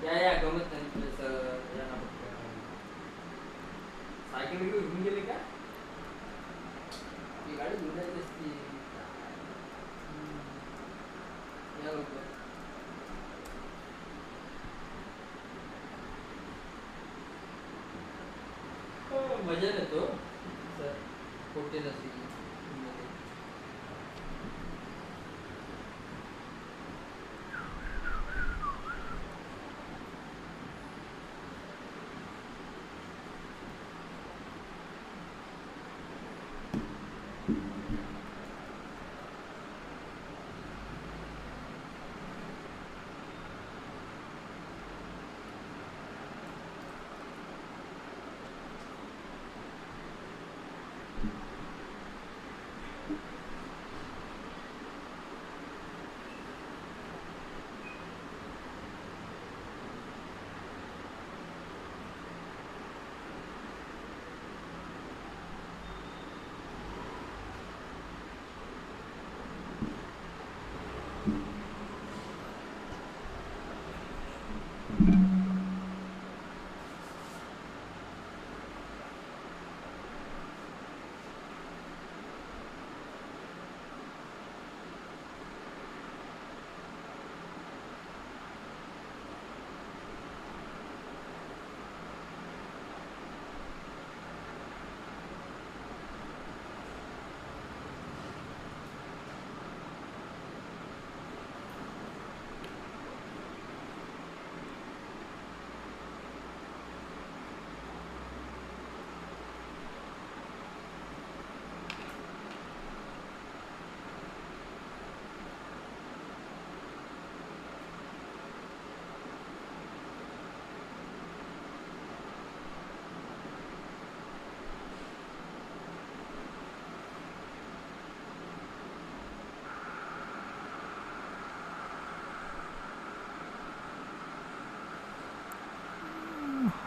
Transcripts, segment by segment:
या गमत नाही या ना सायकल घेऊन गेले का ती गाडी घेऊन जायची असती या लवकर मजा येतो सर कुठे नसते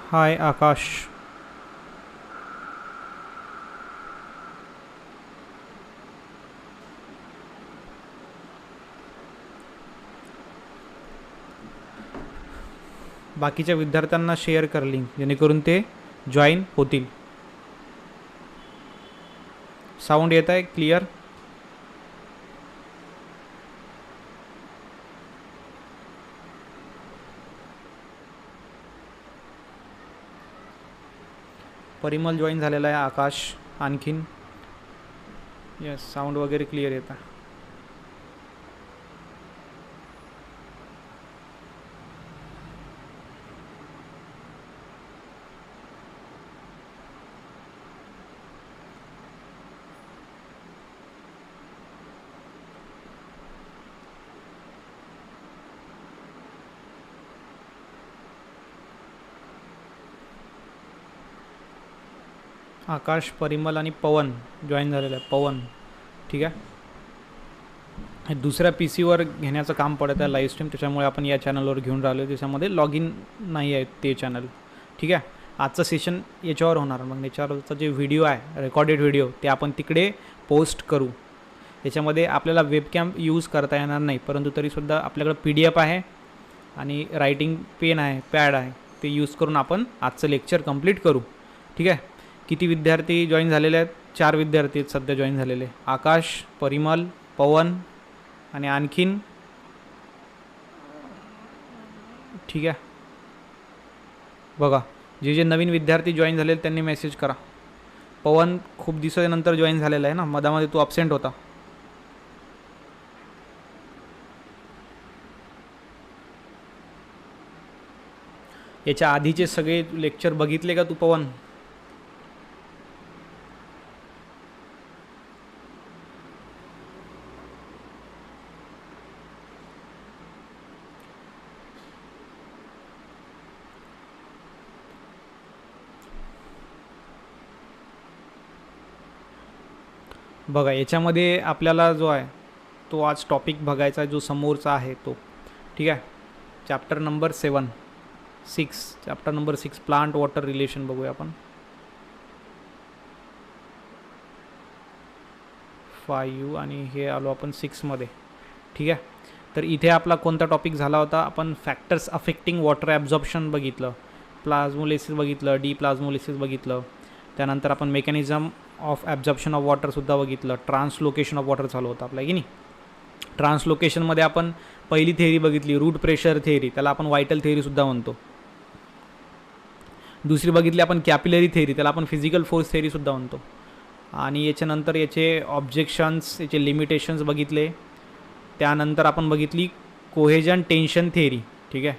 हाय आकाश. बाकीच्या विद्यार्थ्यांना शेअर कर लिंक जेणेकरून ते जॉईन होतील. साऊंड येत आहे क्लिअर. परिमल जॉईन झालेला आहे. आकाश आणखीन यस साऊंड वगैरे क्लिअर येत आहे. आकाश, परिमल आणि पवन जॉईन झालेलं आहे. पवन ठीक आहे. हे दुसऱ्या पी सीवर घेण्याचं काम पडत आहे लाईव्ह स्ट्रीम, त्याच्यामुळे आपण या चॅनलवर घेऊन राहिलो. त्याच्यामध्ये लॉग इन नाही आहे ते चॅनल. ठीक आहे. आजचं सेशन याच्यावर होणार. मग याच्यावरचा जे व्हिडिओ आहे रेकॉर्डेड व्हिडिओ ते आपण तिकडे पोस्ट करू. याच्यामध्ये आपल्याला वेबकॅम यूज करता येणार नाही, परंतु तरीसुद्धा आपल्याकडं PDF आहे आणि रायटिंग पेन आहे, पॅड आहे, ते यूज करून आपण आजचं लेक्चर कंप्लीट करू. ठीक आहे. किती विद्यार्थी जॉईन झालेले आहेत? 4 विद्यार्थी आहेत सध्या जॉईन झालेले. आकाश, परिमल, पवन आणि आणखीन. ठीक आहे. बघा जे जे नवीन विद्यार्थी जॉईन झालेले त्यांनी मेसेज करा. पवन खूप दिवसानंतर जॉईन झालेला आहे ना, मधामध्ये तू ॲब्सेंट होता. याच्या आधीचे सगळे लेक्चर बघितले का तू पवन? बघा याच्यामध्ये आपल्याला जो आहे तो आज टॉपिक बघायचा जो समोरचा आहे तो. ठीक आहे. Chapter number 6 plant water relation बघूया आपण. 5 आणि हे आलो आपण 6 मध्ये. ठीक आहे. तर इथे आपला कोणता टॉपिक झाला होता, आपण फॅक्टर्स अफेक्टिंग वॉटर ॲब्झॉर्प्शन बघितलं, प्लाझ्मोलिसिस बघितलं, डी प्लाझ्मोलिसिस बघितलं, त्यानंतर आपण मेकॅनिझम ऑफ ॲब्झॉर्प्शन ऑफ वॉटरसुद्धा बघितलं, ट्रान्सलोकेशन ऑफ वॉटर चालू होतं आपलं की नाही. ट्रान्सलोकेशनमध्ये आपण पहिली थेअरी बघितली रूट प्रेशर थेअरी, त्याला आपण व्हायटल थेअरीसुद्धा म्हणतो. दुसरी बघितली आपण कॅपिलरी थेअरी, त्याला आपण फिजिकल फोर्स थेअरीसुद्धा म्हणतो. आणि याच्यानंतर याचे ऑब्जेक्शन्स, याचे लिमिटेशन्स बघितले. त्यानंतर आपण बघितली कोहेजन टेन्शन थेअरी, ठीक आहे,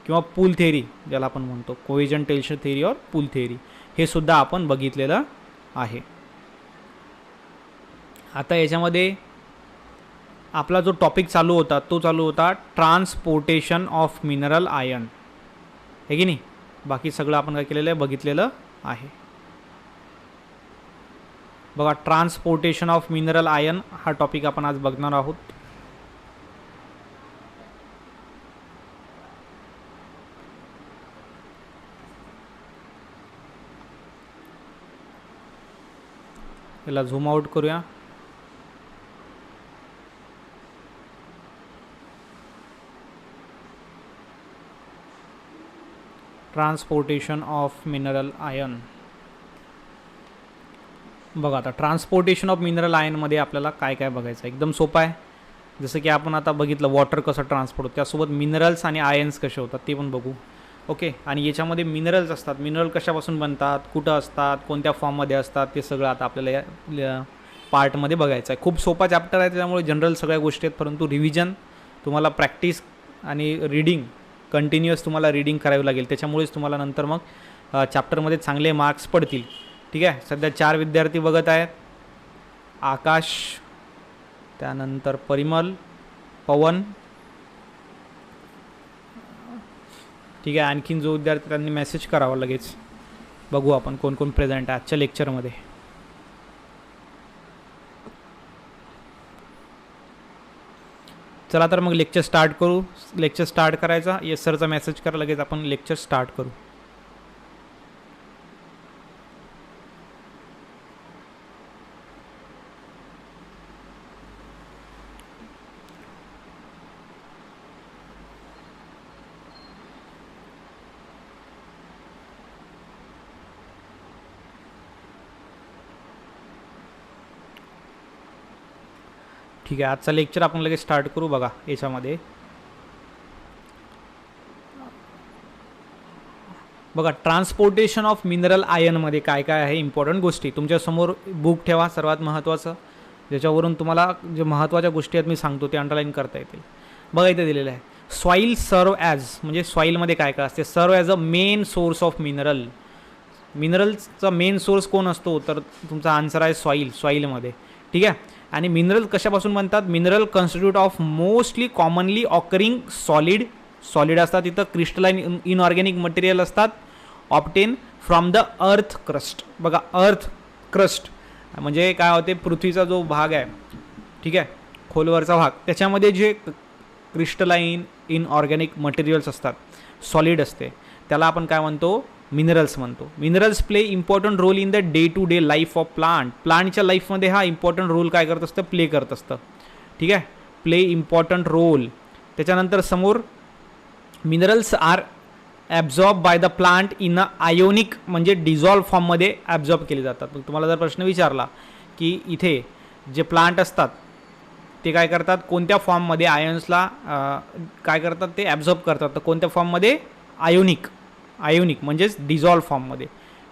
किंवा पूल थेअरी ज्याला आपण म्हणतो, कोहेजन टेन्शन थेअरी और पूल थेअरी, हे सुद्धा आपण बघितलेलं आहे. आता याच्यामध्ये आपला जो टॉपिक चालू होता तो चालू होता ट्रान्सपोर्टेशन ऑफ मिनरल आयन, आहे की नाही. बाकी सगळं आपण काय केलेलं आहे, बघितलेलं आहे. बघा, ट्रान्सपोर्टेशन ऑफ मिनरल आयन हा टॉपिक आपण आज बघणार आहोत. याला झूम आउट करूया. Transportation of mineral ion. बघा, आता ट्रान्सपोर्टेशन ऑफ मिनरल आयनमध्ये आपल्याला काय काय बघायचं, एकदम सोपं आहे. जसं की आपण आता बघितलं वॉटर कसं ट्रान्सपोर्ट होतं, त्यासोबत मिनरल्स आणि आयन्स कसे होतात ते पण बघू. ओके, आणि याच्यामध्ये मिनरल्स असतात, मिनरल कशापासून बनतात, कुठं असतात, कोणत्या फॉर्ममध्ये असतात, ते सगळं आता आपल्याला या पार्टमध्ये बघायचं आहे. खूप सोपा चॅप्टर आहे, त्याच्यामुळे जनरल सगळ्या गोष्टी आहेत, परंतु रिव्हिजन तुम्हाला प्रॅक्टिस आणि रीडिंग कंटिन्युअस तुम्हाला रीडिंग करावी लागेल, त्याच्यामुळेच तुम्हाला नंतर मग चॅप्टरमध्ये चांगले मार्क्स पडतील. ठीक आहे, सध्या 4 विद्यार्थी बघत आहेत, आकाश, त्यानंतर परिमल, पवन, ठीक आहे. आणखीन जो विद्यार्थी त्यांनी मेसेज करावा लगेच. बघू आपण कोण कोण प्रेझेंट आहे आजच्या लेक्चरमध्ये. चला तर मग लेक्चर स्टार्ट करू. लेक्चर स्टार्ट करायचा, येस सरचा मेसेज करा, लगेच आपण लेक्चर स्टार्ट करू. ठीक आहे, आजचा लेक्चर आपण लगेच स्टार्ट करू. बघा, याच्यामध्ये बघा ट्रान्सपोर्टेशन ऑफ मिनरल आयनमध्ये काय काय आहे इम्पॉर्टंट गोष्टी. तुमच्यासमोर बुक ठेवा, सर्वात महत्त्वाचं, ज्याच्यावरून तुम्हाला जे महत्त्वाच्या गोष्टी आहेत मी सांगतो ते अंडरलाईन करता येतील. बघा, इथे दिलेलं आहे सॉईल सर्व ॲज, म्हणजे सॉईलमध्ये काय काय असते, सर्व as a main source of mineral. मिनरल्सचा मेन सोर्स कोण असतो, तर तुमचा आन्सर आहे सॉईल, सॉईलमध्ये. ठीक आहे, आणि मिनरल कशापासून बनतात, mineral constitute of mostly commonly occurring solid, solid असतात तिथं, क्रिस्टलाइन इनऑर्गॅनिक मटेरियल असतात, obtain from the earth crust. बघा, अर्थ क्रस्ट म्हणजे काय होते, पृथ्वीचा जो भाग आहे, ठीक आहे, खोलवरचा भाग, त्याच्यामध्ये जे क्रिस्टलाइन इनऑर्गॅनिक मटेरियल्स असतात, सॉलिड असते, त्याला आपण काय म्हणतो, मिनरल्स म्हणतो. Minerals play important role in the day to day life of plant. प्लांटच्या लाईफमध्ये हा इम्पॉर्टंट रोल काय करत असतं, प्ले करत असतं. ठीक आहे, प्ले इम्पॉर्टंट रोल. त्याच्यानंतर समोर minerals are absorb by the plant in a ionic, म्हणजे डिझॉल्व फॉर्ममध्ये ॲब्झॉर्ब केले जातात. मग तुम्हाला जर प्रश्न विचारला की इथे जे प्लांट असतात ते काय करतात, कोणत्या फॉर्ममध्ये आयन्सला काय करतात, ते ॲब्झॉर्ब करतात, तर कोणत्या फॉर्ममध्ये, आयोनिक, आयोनिक म्हणजेच डिझॉल्व फॉर्ममध्ये.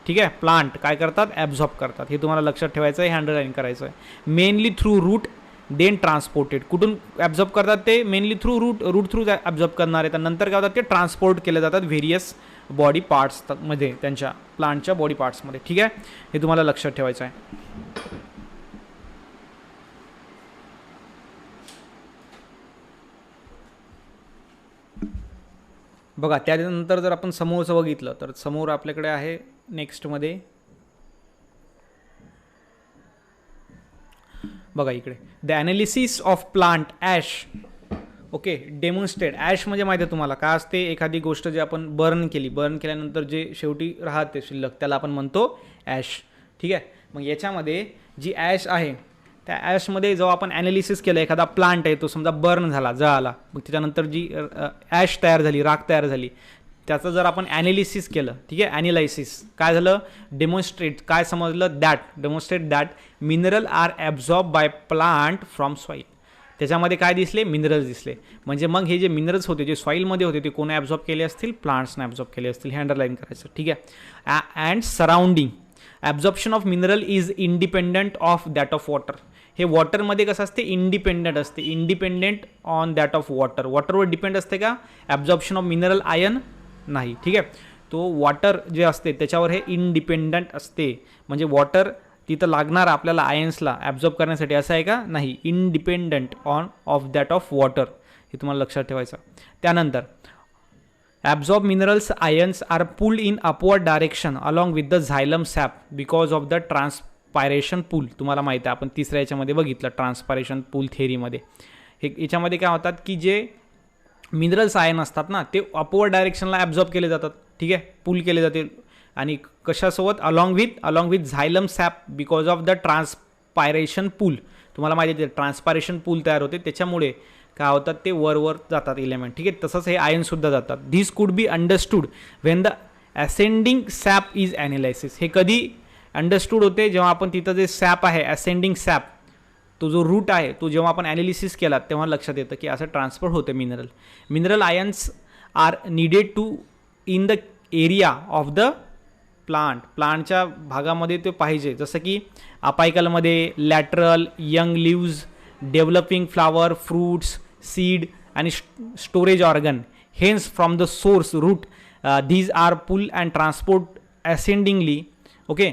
ठीक आहे, प्लांट काय करतात, ॲब्झॉर्ब करतात. हे तुम्हाला लक्षात ठेवायचं आहे, अंडरलाईन करायचं आहे. Mainly through root then transported. कुठून ॲब्झॉर्ब करतात ते, mainly through root through absorb करणार आहे. त्यानंतर काय होतात, ते ट्रान्सपोर्ट केले जातात व्हेरियस बॉडी पार्ट्समध्ये, त्यांच्या प्लांटच्या बॉडी पार्ट्समध्ये. ठीक आहे, हे तुम्हाला लक्षात ठेवायचं आहे. बघा, त्यानंतर जर आपण समोरचं बघितलं तर समोर आपल्याकडे आहे नेक्स्टमध्ये, बघा इकडे, the analysis of plant ash. Okay, demonstrate. Ash म्हणजे माहिती आहे तुम्हाला काय असते, एखादी गोष्ट जे आपण बर्न केल्यानंतर जे शेवटी राहते शिल्लक, त्याला आपण म्हणतो ॲश. ठीक आहे, मग याच्यामध्ये जी ॲश आहे त्या ॲशमध्ये जेव्हा आपण ॲनालिसिस केलं, एखादा प्लांट आहे तो समजा बर्न झाला, जळाला, मग त्याच्यानंतर जी ॲश तयार झाली, राख तयार झाली, त्याचं जर आपण ॲनालिसिस केलं, ठीक आहे, ॲनालायसिस काय झालं, डेमॉन्स्ट्रेट काय समजलं, demonstrate that mineral are absorb by plant from soil. त्याच्यामध्ये काय दिसले, मिनरल्स दिसले. म्हणजे मग हे जे मिनरल्स होते जे सॉईलमध्ये होते ते कोणी ॲब्झॉर्ब केले असतील, प्लांट्सने ॲब्झॉर्ब केले असतील. हे अंडरलाईन करायचं, ठीक आहे. And surrounding absorption of mineral is independent of that of water. हे वॉटरमध्ये कसं असते, इंडिपेंडंट असते, independent on that of water. वॉटरवर डिपेंड असते का ॲब्झॉर्प्शन ऑफ मिनरल आयन, नाही, ठीक आहे. तो वॉटर जे असते त्याच्यावर हे इंडिपेंडंट असते. म्हणजे वॉटर तिथं लागणार आपल्याला आयन्सला ॲब्झॉर्ब करण्यासाठी, असं आहे का, नाही, independent of that of water. हे तुम्हाला लक्षात ठेवायचं. त्यानंतर absorb minerals ions are pulled in upward direction along with the xylem sap because of the transpiration pull. तुम्हाला माहिती आहे, आपण तिसऱ्या याच्यामध्ये बघितलं ट्रान्सपायरेशन पूल थेअरीमध्ये. हे याच्यामध्ये काय होतात की जे मिनरल्स आयन असतात ना ते अपवर्ड डायरेक्शनला ॲब्झॉर्ब केले जातात, ठीक आहे, पूल केले जाते. आणि कशासोबत, along with xylem sap because of the transpiration pull. तुम्हाला माहिती आहे ट्रान्सपायरेशन पूल तयार होते, त्याच्यामुळे काय होतात ते वर जातात इलेमेंट, ठीक आहे. तसंच हे आयनसुद्धा जातात. This could be understood when the ascending sap is analysis. हे कधी अंडरस्टूड होते, जेव्हा आपण तिथं जे सॅप आहे, असेंडिंग सॅप, तो जो रूट आहे तो जेव्हा आपण ॲनालिसिस केला तेव्हा लक्षात येतं की असं ट्रान्सफर होते mineral ions are needed to in the area of the प्लांटच्या भागामध्ये ते पाहिजे. जसं की अपायकलमध्ये lateral, young leaves, developing flower, fruits, seed आणि storage organ. Hence from the source root these are pull and transport ascendingly, okay,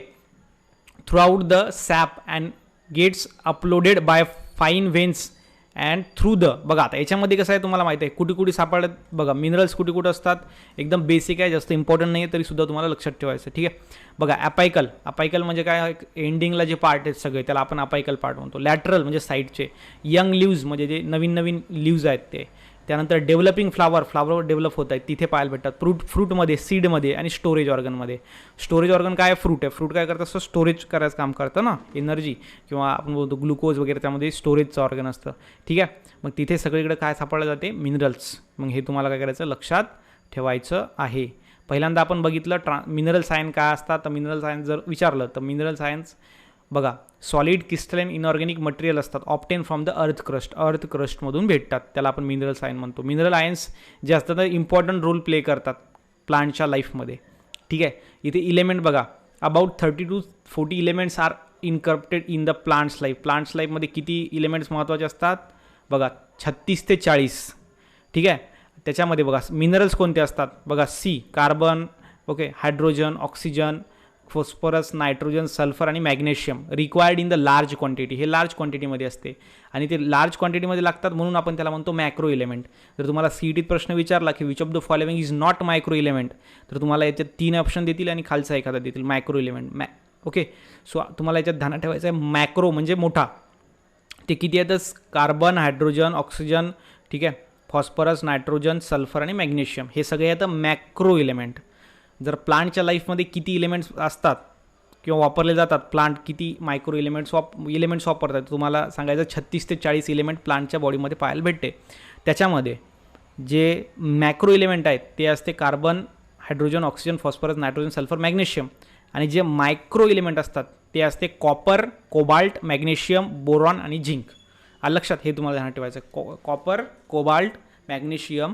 throughout the sap and gets uploaded by fine veins and through the. बघा आता याच्यामध्ये कसं आहे तुम्हाला माहिती आहे कुठे कुठे सापडत, बघा मिनरल्स कुठे कुठे असतात, एकदम बेसिक आहे, जास्त इम्पॉर्टंट नाही आहे तरी सुद्धा तुम्हाला लक्षात ठेवायचं, ठीक आहे. बघा अपायकल म्हणजे काय, एंडिंगला जे पार्ट आहेत सगळे त्याला आपण अपायकल पार्ट म्हणतो. लॅटरल म्हणजे साईडचे, यंग लिव्ज म्हणजे जे नवीन लिव्ज आहेत ते. त्यानंतर डेव्हलपिंग फ्लावर डेव्हलप होत आहेत तिथे पाहायला भेटतात. फ्रूटमध्ये, सीडमध्ये आणि स्टोरेज ऑर्गनमध्ये. स्टोरेज ऑर्गन काय, फ्रूट आहे, फ्रूट काय करतं असं स्टोरेज करायचं काम करतं ना, एनर्जी किंवा आपण बोलतो ग्लुकोज वगैरे, त्यामध्ये स्टोरेजचं ऑर्गन असतं, ठीक आहे. मग तिथे सगळीकडे काय सापडलं जाते, मिनरल्स. मग हे तुम्हाला काय करायचं, लक्षात ठेवायचं आहे. पहिल्यांदा आपण बघितलं मिनरल सायन्स काय असतात. तर मिनरल सायन्स जर विचारलं तर मिनरल सायन्स बघा सॉलिड क्रिस्टलाइन इनऑर्गॅनिक मटेरियल असतात, ऑप्टेन फ्रॉम द अर्थ क्रस्टमधून भेटतात, त्याला आपण मिनरल सायन्स म्हणतो. मिनरल आयन्स जे असतात इम्पॉर्टंट रोल प्ले करतात प्लांटच्या लाईफमध्ये, ठीक आहे. इथे इलेमेंट बघा, about 30 to 40 elements are incorporated in the plants लाईफमध्ये किती इलेमेंट्स महत्त्वाचे असतात बघा, 36 ते 40, ठीक आहे. त्याच्यामध्ये बघा मिनरल्स कोणते असतात बघा, C carbon, okay, hydrogen, oxygen, phosphorus, nitrogen, sulphur आणि magnesium required in the large quantity. हे लार्ज क्वांटिटीमध्ये असते आणि ते लार्ज क्वांटिटीमध्ये लागतात म्हणून आपण त्याला म्हणतो मॅक्रो इलेमेंट. जर तुम्हाला सीईटीत प्रश्न विचारला की which of the following is not micro element, तर तुम्हाला याच्यात 3 ऑप्शन देतील आणि खालचा एखादा देतील मायक्रो इलेमेंट. ओके, सो तुम्हाला याच्यात ध्यानात ठेवायचं आहे मॅक्रो म्हणजे मोठा. ते किती येतं, कार्बन, हायड्रोजन, ऑक्सिजन, ठीक आहे, फॉस्फरस, नायट्रोजन, सल्फर आणि मॅग्नेशियम, हे सगळे येतं मॅक्रो इलेमेंट. जर प्लांटच्या लाईफमध्ये किती इलेमेंट्स असतात किंवा वापरले जातात, प्लांट किती मायक्रो इलेमेंट्स वापरतात, तुम्हाला सांगायचं 36 ते 40 इलेमेंट प्लांटच्या बॉडीमध्ये पाहायला भेटते. त्याच्यामध्ये जे मॅक्रो इलेमेंट आहेत ते असते carbon, hydrogen, oxygen, phosphorus, nitrogen, sulphur, magnesium. आणि जे मायक्रो इलेमेंट असतात ते असते कॉपर, कोबाल्ट, मॅग्नेशियम, बोरॉन आणि झिंक. लक्षात, हे तुम्हाला ध्यानात ठेवायचं. Copper, cobalt, magnesium,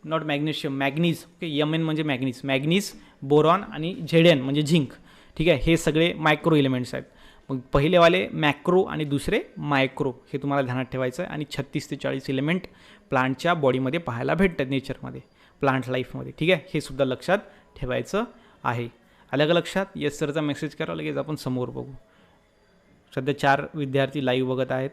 not magnesium, manganese, okay, MN म्हणजे मॅग्नीज, बोरॉन आणि झेडएन म्हणजे झिंक, ठीक आहे. हे सगळे मायक्रो इलेमेंट्स आहेत. मग पहिलेवाले मॅक्रो आणि दुसरे मायक्रो, हे तुम्हाला ध्यानात ठेवायचं आहे. आणि 36 ते 40 इलेमेंट प्लांटच्या बॉडीमध्ये पाहायला भेटतात नेचरमध्ये, प्लांट लाईफमध्ये, ठीक आहे. हे सुद्धा लक्षात ठेवायचं आहे. आलं का लक्षात? येस सरचा मेसेज करा, लगेच आपण समोर बघू. सध्या 4 विद्यार्थी लाईव्ह बघत आहेत.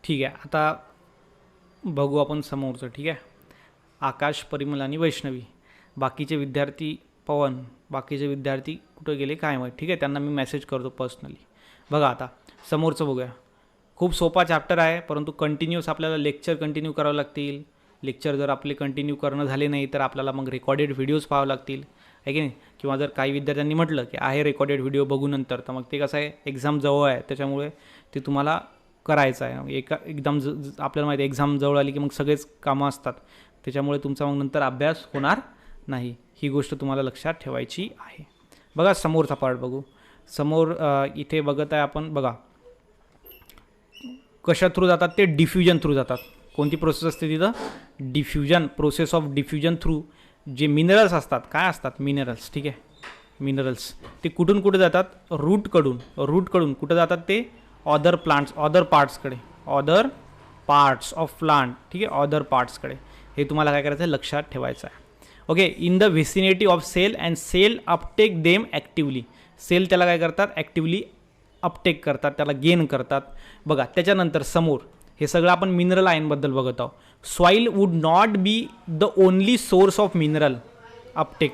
ठीक आहे, आता बघू आपण समोरचं, ठीक आहे. आकाश, परिमल आणि वैष्णवी, बाकीचे विद्यार्थी, पवन, बाकीचे विद्यार्थी कुठं गेले काय माहीत, ठीक आहे. त्यांना मी मेसेज करतो पर्सनली. बघा आता समोरचं बघूया. खूप सोपा चॅप्टर आहे, परंतु कंटिन्यूअस आपल्याला लेक्चर कंटिन्यू करावं लागतील. लेक्चर जर आपले कंटिन्यू करणं झाले नाही तर आपल्याला मग रेकॉर्डेड व्हिडिओज पाहावं लागतील, आहे की नाही. किंवा जर काही विद्यार्थ्यांनी म्हटलं की आहे रेकॉर्डेड व्हिडिओ बघू नंतर, तर मग ते कसं आहे, एक्झाम जवळ आहे त्याच्यामुळे ते तुम्हाला करायचं आहे. एकदम आपल्याला माहिती आहे एक्झाम जवळ आली की मग सगळेच कामं असतात, त्याच्यामुळे तुमचा मग नंतर अभ्यास होणार नाही. ही गोष्ट तुम्हाला लक्षात ठेवायची आहे. बघा समोरचा पार्ट बघू. समोर इथे बघत आहे आपण, बघा कशा थ्रू जातात ते, डिफ्युजन थ्रू जातात. कोणती प्रोसेस असते तिथं, diffusion, process of diffusion through. जे मिनरल्स असतात, काय असतात मिनरल्स, ठीक आहे, मिनरल्स ते कुठून कुठे जातात, रूटकडून कुठं जातात ते, अदर प्लांट्स, अदर पार्ट्सकडे, अदर पार्ट्स ऑफ प्लांट, ठीक आहे, अदर पार्ट्सकडे. हे तुम्हाला काय करायचं आहे, लक्षात ठेवायचं आहे. Okay, in the vicinity of cell and cell uptake them actively. Cell त्याला काय करतात, ॲक्टिवली अपटेक करतात, त्याला गेन करतात. बघा त्याच्यानंतर समोर हे सगळं आपण मिनरल आयनबद्दल बघत आहोत. Soil would not be the only source of mineral uptake.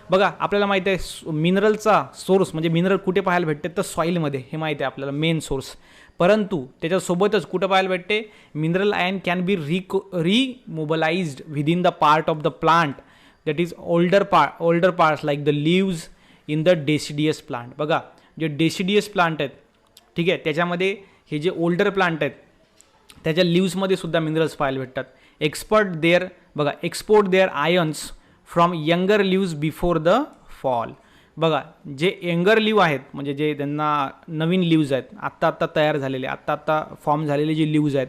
बघा आपल्याला माहिती आहे मिनरलचा सोर्स म्हणजे मिनरल कुठे पाहायला भेटते, तर सॉईलमध्ये, हे माहिती आहे आपल्याला मेन सोर्स. परंतु त्याच्यासोबतच कुठं पाहायला भेटते, mineral ion can be remobilized within the part of the plant that is older parts like the leaves in the deciduous plant. बघा जे डेसिडियस प्लांट आहेत, ठीक आहे, त्याच्यामध्ये हे जे ओल्डर प्लांट आहेत त्याच्या लिव्समध्ये सुद्धा मिनरल्स पाहायला भेटतात. Export their ions from younger leaves before the fall. बघा जे यंगर लिव्ह आहेत म्हणजे जे त्यांना नवीन लिव्ज आहेत, आत्ता तयार झालेले, आत्ता फॉर्म झालेले जे लिव्ज आहेत,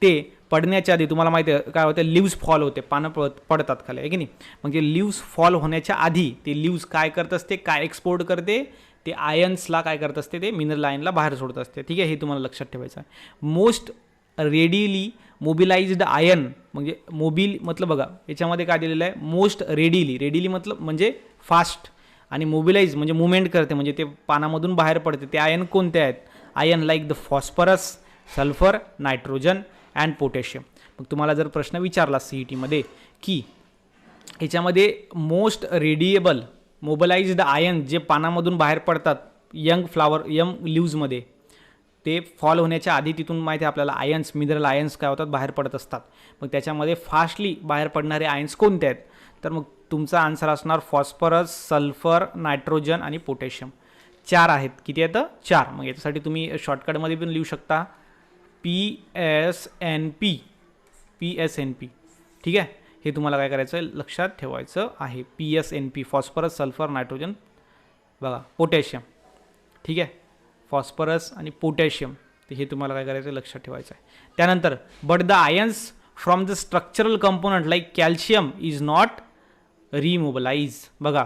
ते पडण्याच्या आधी तुम्हाला माहिती आहे काय होतं, लिव्ज फॉल होते, पानं पडतात खाली, आहे की नाही. मग ते लिव्ज फॉल होण्याच्या आधी ते लिव्ज काय करत असते, काय एक्सपोर्ट करते, ते आयन्सला काय करत असते, ते मिनरल आयनला बाहेर सोडत असते, ठीक आहे. हे तुम्हाला लक्षात ठेवायचं आहे. मोस्ट रेडिली मोबिलाइज्ड आयन म्हणजे मोबिल मतलब बघा याच्यामध्ये काय दिलेलं आहे, मोस्ट रेडिली मतलब म्हणजे फास्ट, आणि मोबिलाइज म्हणजे मुवमेंट करते म्हणजे ते पानामधून बाहेर पडते. ते आयन कोणते आहेत, ion like the phosphorus, sulphur, nitrogen and potassium. मग तुम्हाला जर प्रश्न विचारला CETमध्ये की याच्यामध्ये मोस्ट रेडिएबल मोबिलाइज्ड आयन जे पानामधून बाहेर पडतात यंग लिव्जमध्ये, ते फॉल होण्याच्या आधी तिथून माहिती आहे आपल्याला आयन्स, मिनरल आयन्स काय होतात, बाहेर पडत असतात. मग त्याच्यामध्ये फास्टली बाहेर पडणारे आयन्स कोणते आहेत, तर मग तुमचा आन्सर असणार फॉस्फरस, सल्फर, नायट्रोजन आणि पोटॅशियम. 4 आहेत. किती आहेत, 4. मग याच्यासाठी तुम्ही शॉर्टकटमध्ये पण लिहू शकता PSNP, ठीक आहे. हे तुम्हाला काय करायचं आहे, लक्षात ठेवायचं आहे. PSNP, फॉस्फरस, सल्फर, नायट्रोजन, बघा पोटॅशियम, ठीक आहे, फॉस्फरस आणि पोटॅशियम, तर हे तुम्हाला काय करायचं आहे, लक्षात ठेवायचं आहे. त्यानंतर but the ions from the structural component like calcium is not remobilize. बघा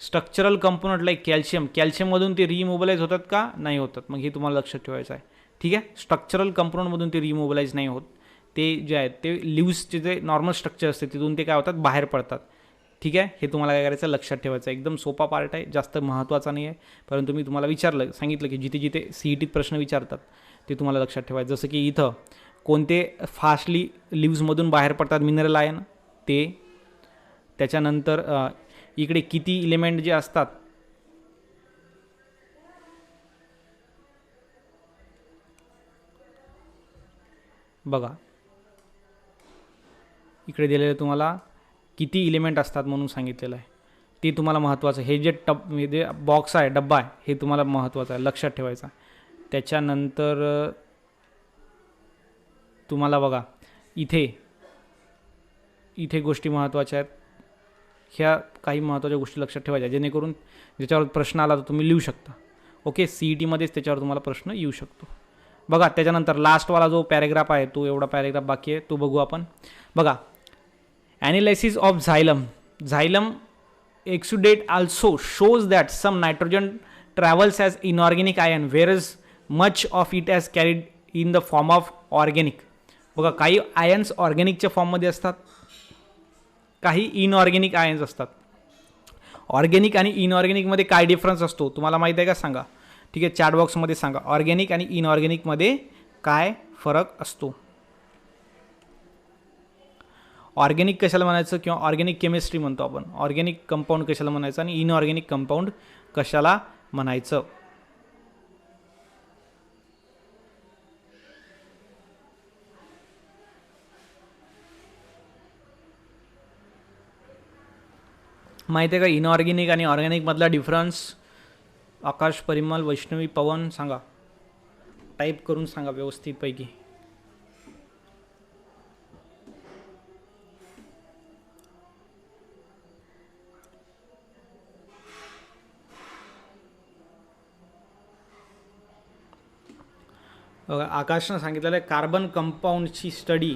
स्ट्रक्चरल कंपोनंट लाईक कॅल्शियममधून ते रिमोबलाइज होतात का, नाही होतात. मग हे तुम्हाला लक्षात ठेवायचं आहे, ठीक आहे. स्ट्रक्चरल कंपोनंटमधून ते रिमोबलाइज नाही होत. ते जे आहेत ते लिव्सचे जे नॉर्मल स्ट्रक्चर असते तिथून ते काय होतात, बाहेर पडतात, ठीक आहे. हे तुम्हाला काय करायचं, लक्षात ठेवायचं. एकदम सोपा पार्ट आहे, जास्त महत्त्वाचा नाही आहे, परंतु मी तुम्हाला सांगितलं की जिथे जिथे CETत प्रश्न विचारतात ते तुम्हाला लक्षात ठेवायचं. जसं की इथं कोणते फास्टली लिव्समधून बाहेर पडतात मिनरल आयन, ते. त्याच्यानंतर इकडे किती इलेमेंट जे असतात, बघा इकडे दिलेलं तुम्हाला किती इलिमेंट असतात म्हणून सांगितलेलं आहे, ते तुम्हाला महत्त्वाचं. हे जे बॉक्स आहे, डब्बा आहे, हे तुम्हाला महत्त्वाचं आहे, लक्षात ठेवायचं. त्याच्यानंतर तुम्हाला बघा इथे गोष्टी महत्त्वाच्या आहेत. ह्या काही महत्त्वाच्या गोष्टी लक्षात ठेवायच्या जेणेकरून ज्याच्यावर प्रश्न आला तर तुम्ही लिहू शकता. ओके, CETमध्येच त्याच्यावर तुम्हाला प्रश्न येऊ शकतो. बघा त्याच्यानंतर लास्टवाला जो पॅरेग्राफ आहे, तो एवढा पॅरेग्राफ बाकी आहे, तो बघू आपण. बघा analysis of झायलम exudate also shows that some nitrogen travels as inorganic ion whereas much of it is carried in the form of organic. बघा काही आयन्स ऑर्गॅनिकच्या फॉर्ममध्ये असतात, काही इनऑर्गॅनिक आयन्स असतात. ऑर्गॅनिक आणि इनऑर्गॅनिकमध्ये काय डिफरन्स असतो तुम्हाला माहिती आहे का, सांगा. ठीक आहे, चॅट बॉक्समध्ये सांगा ऑर्गॅनिक आणि इनऑर्गॅनिकमध्ये काय फरक असतो. ऑर्गॅनिक कशाला म्हणायचं किंवा ऑर्गॅनिक केमिस्ट्री म्हणतो आपण, ऑर्गॅनिक कंपाऊंड कशाला म्हणायचं आणि इनऑर्गॅनिक कंपाऊंड कशाला म्हणायचं. माहिती आहे का इनऑर्गॅनिक आणि ऑर्गॅनिकमधला डिफरन्स? आकाश, परिमल, वैष्णवी, पवन सांगा, टाईप करून सांगा व्यवस्थितपैकी. आकाशनं सांगितलेलं आहे कार्बन कंपाऊंडची स्टडी.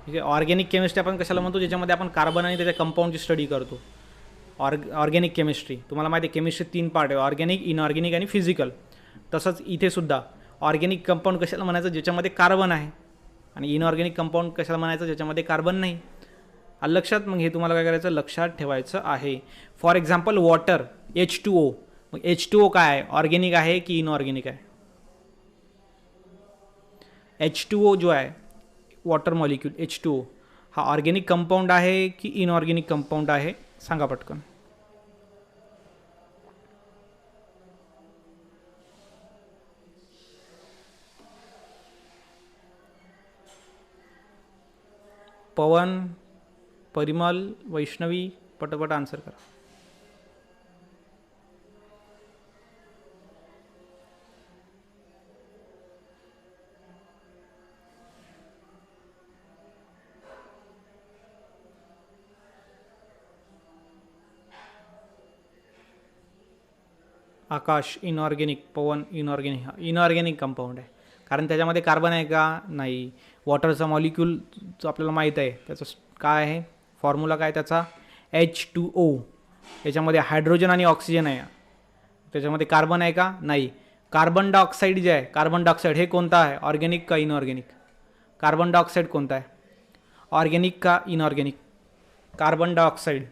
ठीक आहे, ऑर्गॅनिक केमिस्ट्री आपण कशाला म्हणतो? ज्याच्यामध्ये आपण कार्बन आणि त्याच्या कंपाऊंडची स्टडी करतो. Organic chemistry. तुम्हाला माहिती आहे केमिस्ट्री 3 पार्ट आहे, ऑर्गॅनिक, इनऑर्गॅनिक आणि फिजिकल. तसंच इथे सुद्धा ऑर्गॅनिक कंपाऊंड कशाला म्हणायचं? ज्याच्यामध्ये कार्बन आहे. आणि इनऑर्गॅनिक कंपाऊंड कशाला म्हणायचं? ज्याच्यामध्ये कार्बन नाही. आलं लक्षात? मग हे तुम्हाला काय करायचं? लक्षात ठेवायचं आहे. For example water, H2O. मग H2O काय आहे? ऑर्गॅनिक आहे की इनऑर्गॅनिक आहे? H2O जो आहे वॉटर मॉलिक्यूल H2O हा ऑर्गॅनिक कंपाऊंड आहे की इनऑर्गॅनिक कंपाऊंड आहे? सांगा पटकन. पवन, परिमल, वैष्णवी पटपट आन्सर करा. आकाश इनऑर्गॅनिक, पवन इनऑर्गॅनिक. हा इनऑर्गॅनिक कंपाऊंड आहे कारण त्याच्यामध्ये कार्बन आहे का? नाही. वॉटरचा मॉलिक्यूल जो आपल्याला माहीत आहे त्याचं काय आहे? फॉर्म्युला काय त्याचा? H2O. याच्यामध्ये हायड्रोजन आणि ऑक्सिजन आहे. त्याच्यामध्ये कार्बन आहे का? नाही. कार्बन डायऑक्साईड जे आहे, कार्बन डायऑक्साईड हे कोणता आहे? ऑर्गॅनिक का इनऑर्गॅनिक? कार्बन डायऑक्साईड कोणता आहे? ऑर्गॅनिक का inorganic? Carbon dioxide.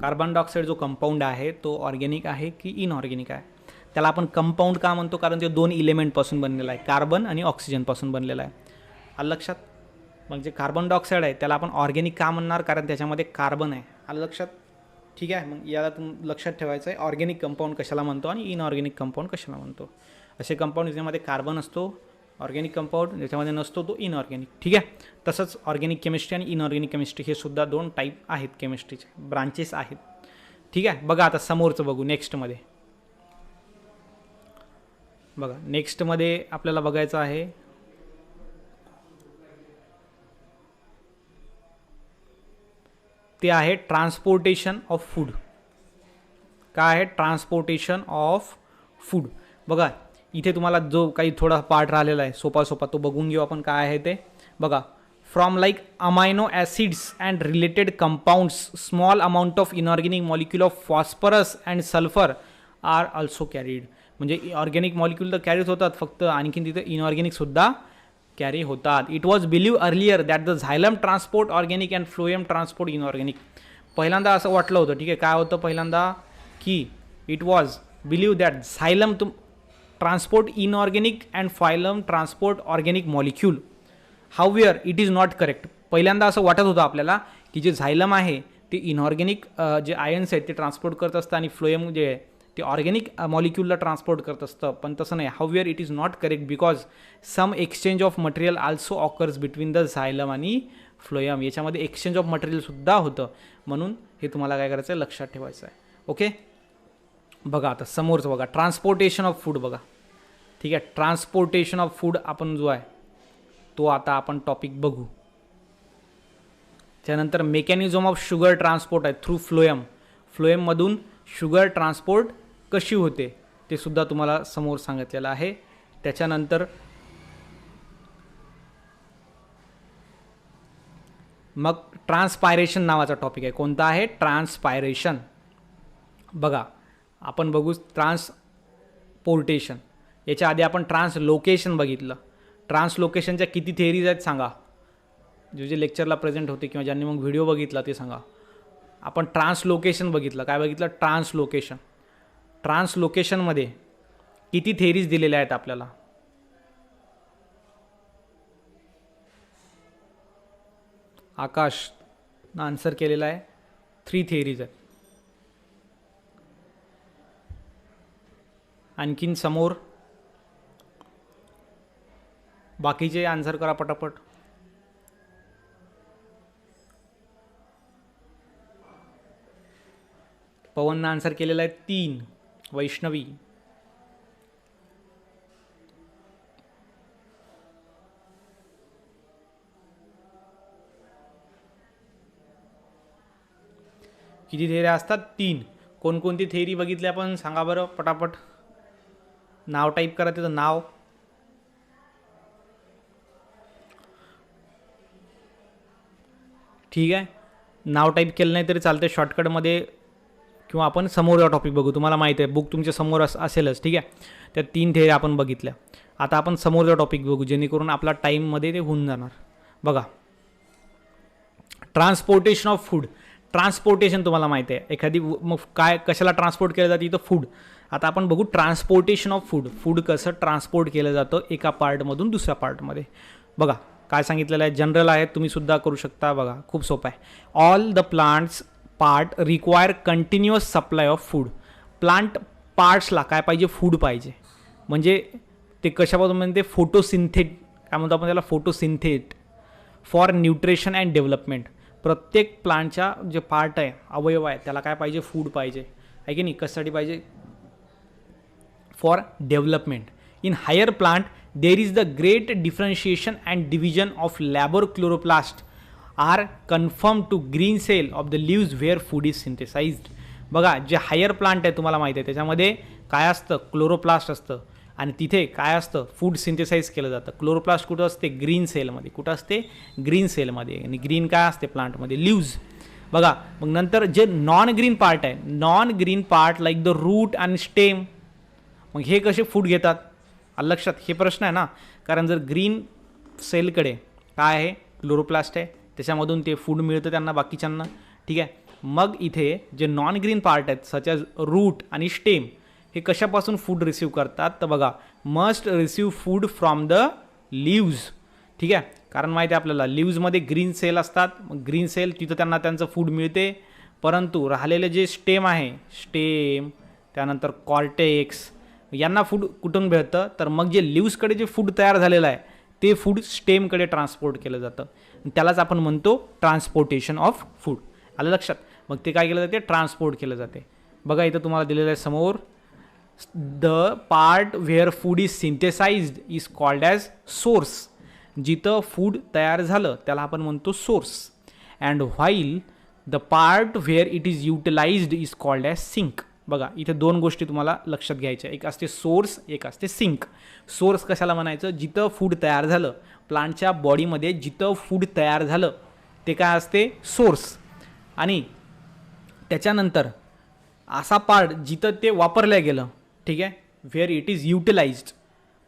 Carbon dioxide जो कंपाऊंड आहे तो ऑर्गॅनिक आहे की इनऑर्गॅनिक आहे? त्याला आपण कंपाऊंड का म्हणतो? कारण ते 2 इलेमेंटपासून बनलेला आहे, कार्बन आणि ऑक्सिजनपासून बनलेला आहे. आलं लक्षात? मग जे कार्बन डायऑक्साईड आहे त्याला आपण ऑर्गॅनिक का म्हणणार? कारण त्याच्यामध्ये कार्बन आहे. आलं लक्षात? ठीक आहे, मग याला लक्षात ठेवायचं आहे ऑर्गॅनिक कंपाऊंड कशाला म्हणतो आणि इनऑर्गॅनिक कंपाऊंड कशाला म्हणतो. असे कंपाऊंड ज्याच्यामध्ये कार्बन असतो ऑर्गॅनिक कंपाऊंड, ज्याच्यामध्ये नसतो तो इनऑर्गॅनिक. ठीक आहे, तसंच ऑर्गॅनिक केमिस्ट्री आणि इनऑर्गॅनिक केमिस्ट्री हे सुद्धा 2 टाईप आहेत, केमिस्ट्रीचे ब्रांचेस आहेत. ठीक आहे, बघा आता समोरचं बघू नेक्स्टमध्ये. बघा नेक्स्टमध्ये आपल्याला बघायचं आहे ते आहे ट्रान्सपोर्टेशन ऑफ फूड. काय आहे? Transportation of food. बघा इथे तुम्हाला जो काही थोडा पार्ट राहिलेला आहे सोपा सोपा तो बघून घेऊ आपण. काय आहे ते बघा. From like amino acids and related compounds small amount of inorganic molecule of phosphorus and sulphur are also carried. म्हणजे ऑर्गॅनिक मॉलिक्यूल तर कॅरीज होतात फक्त, आणखीन तिथे इनऑर्गॅनिकसुद्धा कॅरी होतात. It was believe earlier that the xylem transport organic and phloem transport inorganic. पहिल्यांदा असं वाटलं होतं. ठीक आहे, काय होतं पहिल्यांदा की it was believe that xylem transport inorganic and phloem transport organic molecule. However it is not correct. पहिल्यांदा असं वाटत होतं आपल्याला की जे झायलम आहे ते इनऑर्गॅनिक जे आयन्स आहेत ते ट्रान्सपोर्ट करत असतं आणि फ्लोएम जे आहे ते ऑर्गॅनिक मॉलिक्यूलला ट्रान्सपोर्ट करत असतं, पण तसं नाही. However it is not correct because some exchange of material also occurs between the xylem आणि फ्लोएम. याच्यामध्ये एक्सचेंज ऑफ मटेरियलसुद्धा होतं, म्हणून हे तुम्हाला काय करायचं आहे? लक्षात ठेवायचं आहे. ओके, बघा आता समोरचं बघा ट्रान्सपोर्टेशन ऑफ फूड. बघा ठीक आहे, ट्रान्सपोर्टेशन ऑफ फूड आपण जो आहे तो आता आपण टॉपिक बघू. त्यानंतर मेकॅनिझम ऑफ शुगर ट्रान्सपोर्ट आहे थ्रू फ्लोएम. फ्लोएममधून शुगर ट्रान्सपोर्ट कशी होते ते सुद्धा तुम्हाला समोर सांगितलेलं आहे. त्याच्यानंतर मग ट्रान्सपायरेशन नावाचा टॉपिक आहे. कोणता आहे? ट्रान्सपायरेशन. बघा आपण बघू ट्रान्सपोर्टेशन. याच्या आधी आपण ट्रान्सलोकेशन बघितलं. ट्रान्सलोकेशनच्या किती थिअरीज आहेत सांगा? जे लेक्चरला प्रेझेंट होते किंवा ज्यांनी मग व्हिडिओ बघितला ते सांगा. आपण ट्रान्सलोकेशन बघितलं. काय बघितलं? ट्रान्सलोकेशन. ट्रान्सलोकेशनमध्ये किती थिअरीज दिलेल्या आहेत आपल्याला? आकाशनं आन्सर केलेला आहे 3 थिअरीज आहेत. आणखीन समोर बाकीचे आन्सर करा पटापट. पवननं आन्सर केलेला आहे 3. वैष्णवी, किती थेअरी असतात? 3. कोणकोणती थेअरी बघितली आपण सांगा बरं पटापट. नाव टाईप करा त्याचं नाव. ठीक आहे, नाव टाईप केलं नाही तरी चालतं शॉर्टकटमध्ये, किंवा आपण समोरचा टॉपिक बघू. तुम्हाला माहिती आहे बुक तुमच्या समोर असेलच. ठीक आहे, त्या 3 थेअरी आपण बघितल्या. आता आपण समोरचा टॉपिक बघू जेणेकरून आपला टाईममध्ये ते होऊन जाणार. बघा, ट्रान्सपोर्टेशन ऑफ फूड. ट्रान्सपोर्टेशन तुम्हाला माहिती आहे एखादी मग काय कशाला ट्रान्सपोर्ट केलं जातं? इथं फूड. आता आपण बघू ट्रान्सपोर्टेशन ऑफ फूड. फूड कसं ट्रान्सपोर्ट केलं जातं एका पार्टमधून दुसऱ्या पार्टमध्ये. बघा काय सांगितलेलं आहे, जनरल आहे, तुम्ही सुद्धा करू शकता. बघा खूप सोपं आहे. All the plants part require continuous supply of food. Plant पार्ट्सला काय पाहिजे? फूड पाहिजे. म्हणजे ते कशापासून म्हणते? फोटोसिंथेट, काय म्हणतो आपण त्याला? फोटोसिंथेट फॉर न्यूट्रिशन अँड डेव्हलपमेंट. प्रत्येक प्लांटच्या जे पार्ट आहे, अवयव आहे, त्याला काय पाहिजे? फूड पाहिजे, आहे की नाही? कशासाठी पाहिजे? For development. In higher plant there is the great differentiation and division of labour chloroplast are confirm to green cell of the leaves where food is synthesised. बघा जे हायर प्लांट आहे तुम्हाला माहिती आहे त्याच्यामध्ये काय असतं? क्लोरोप्लास्ट असतं. आणि तिथे काय असतं? फूड सिंथेसाइज केलं जातं. क्लोरोप्लास्ट कुठं असते? ग्रीन सेलमध्ये. कुठं असते? ग्रीन सेलमध्ये. आणि ग्रीन काय असते प्लांटमध्ये? लिव्ज. बघा मग नंतर जे नॉन ग्रीन पार्ट आहे, non green part like the root आणि स्टेम, मग हे कसे फूड घेतात? लक्षात हे प्रश्न आहे ना, कारण जर ग्रीन सेलकडे काय आहे? क्लोरोप्लास्ट आहे, त्याच्यामधून ते फूड मिळतं त्यांना बाकीच्यांना. ठीक आहे, मग इथे जे नॉन ग्रीन पार्ट आहेत सच ॲज रूट आणि स्टेम, हे कशापासून फूड रिसीव्ह करतात? तर बघा must receive food from the leaves. ठीक आहे, कारण माहिती आहे आपल्याला लिव्जमध्ये ग्रीन सेल असतात. मग ग्रीन सेल तिथं त्यांना त्यांचं फूड मिळते. परंतु राहिलेले जे स्टेम आहे, स्टेम त्यानंतर कॉर्टेक्स, यांना फूड कुठून मिळतं? तर मग जे लिव्सकडे जे फूड तयार झालेलं आहे ते फूड स्टेमकडे ट्रान्सपोर्ट केलं जातं. त्यालाच आपण म्हणतो ट्रान्सपोर्टेशन ऑफ फूड. आलं लक्षात? मग ते काय केलं जाते? ट्रान्सपोर्ट केलं जाते. बघा इथं तुम्हाला दिलेलं आहे समोर, the part where food is synthesized is called as source. जिथं फूड तयार झालं त्याला आपण म्हणतो source. And while the part where it is utilized is called as sink. बघा इथे 2 गोष्टी तुम्हाला लक्षात घ्यायच्या. एक असते सोर्स, एक असते सिंक. सोर्स कशाला म्हणायचं? जिथं फूड तयार झालं, प्लांटच्या बॉडीमध्ये जिथं फूड तयार झालं ते काय असते? सोर्स. आणि त्याच्यानंतर असा पार्ट जिथं ते वापरलं गेलं, ठीक आहे, where it is utilized.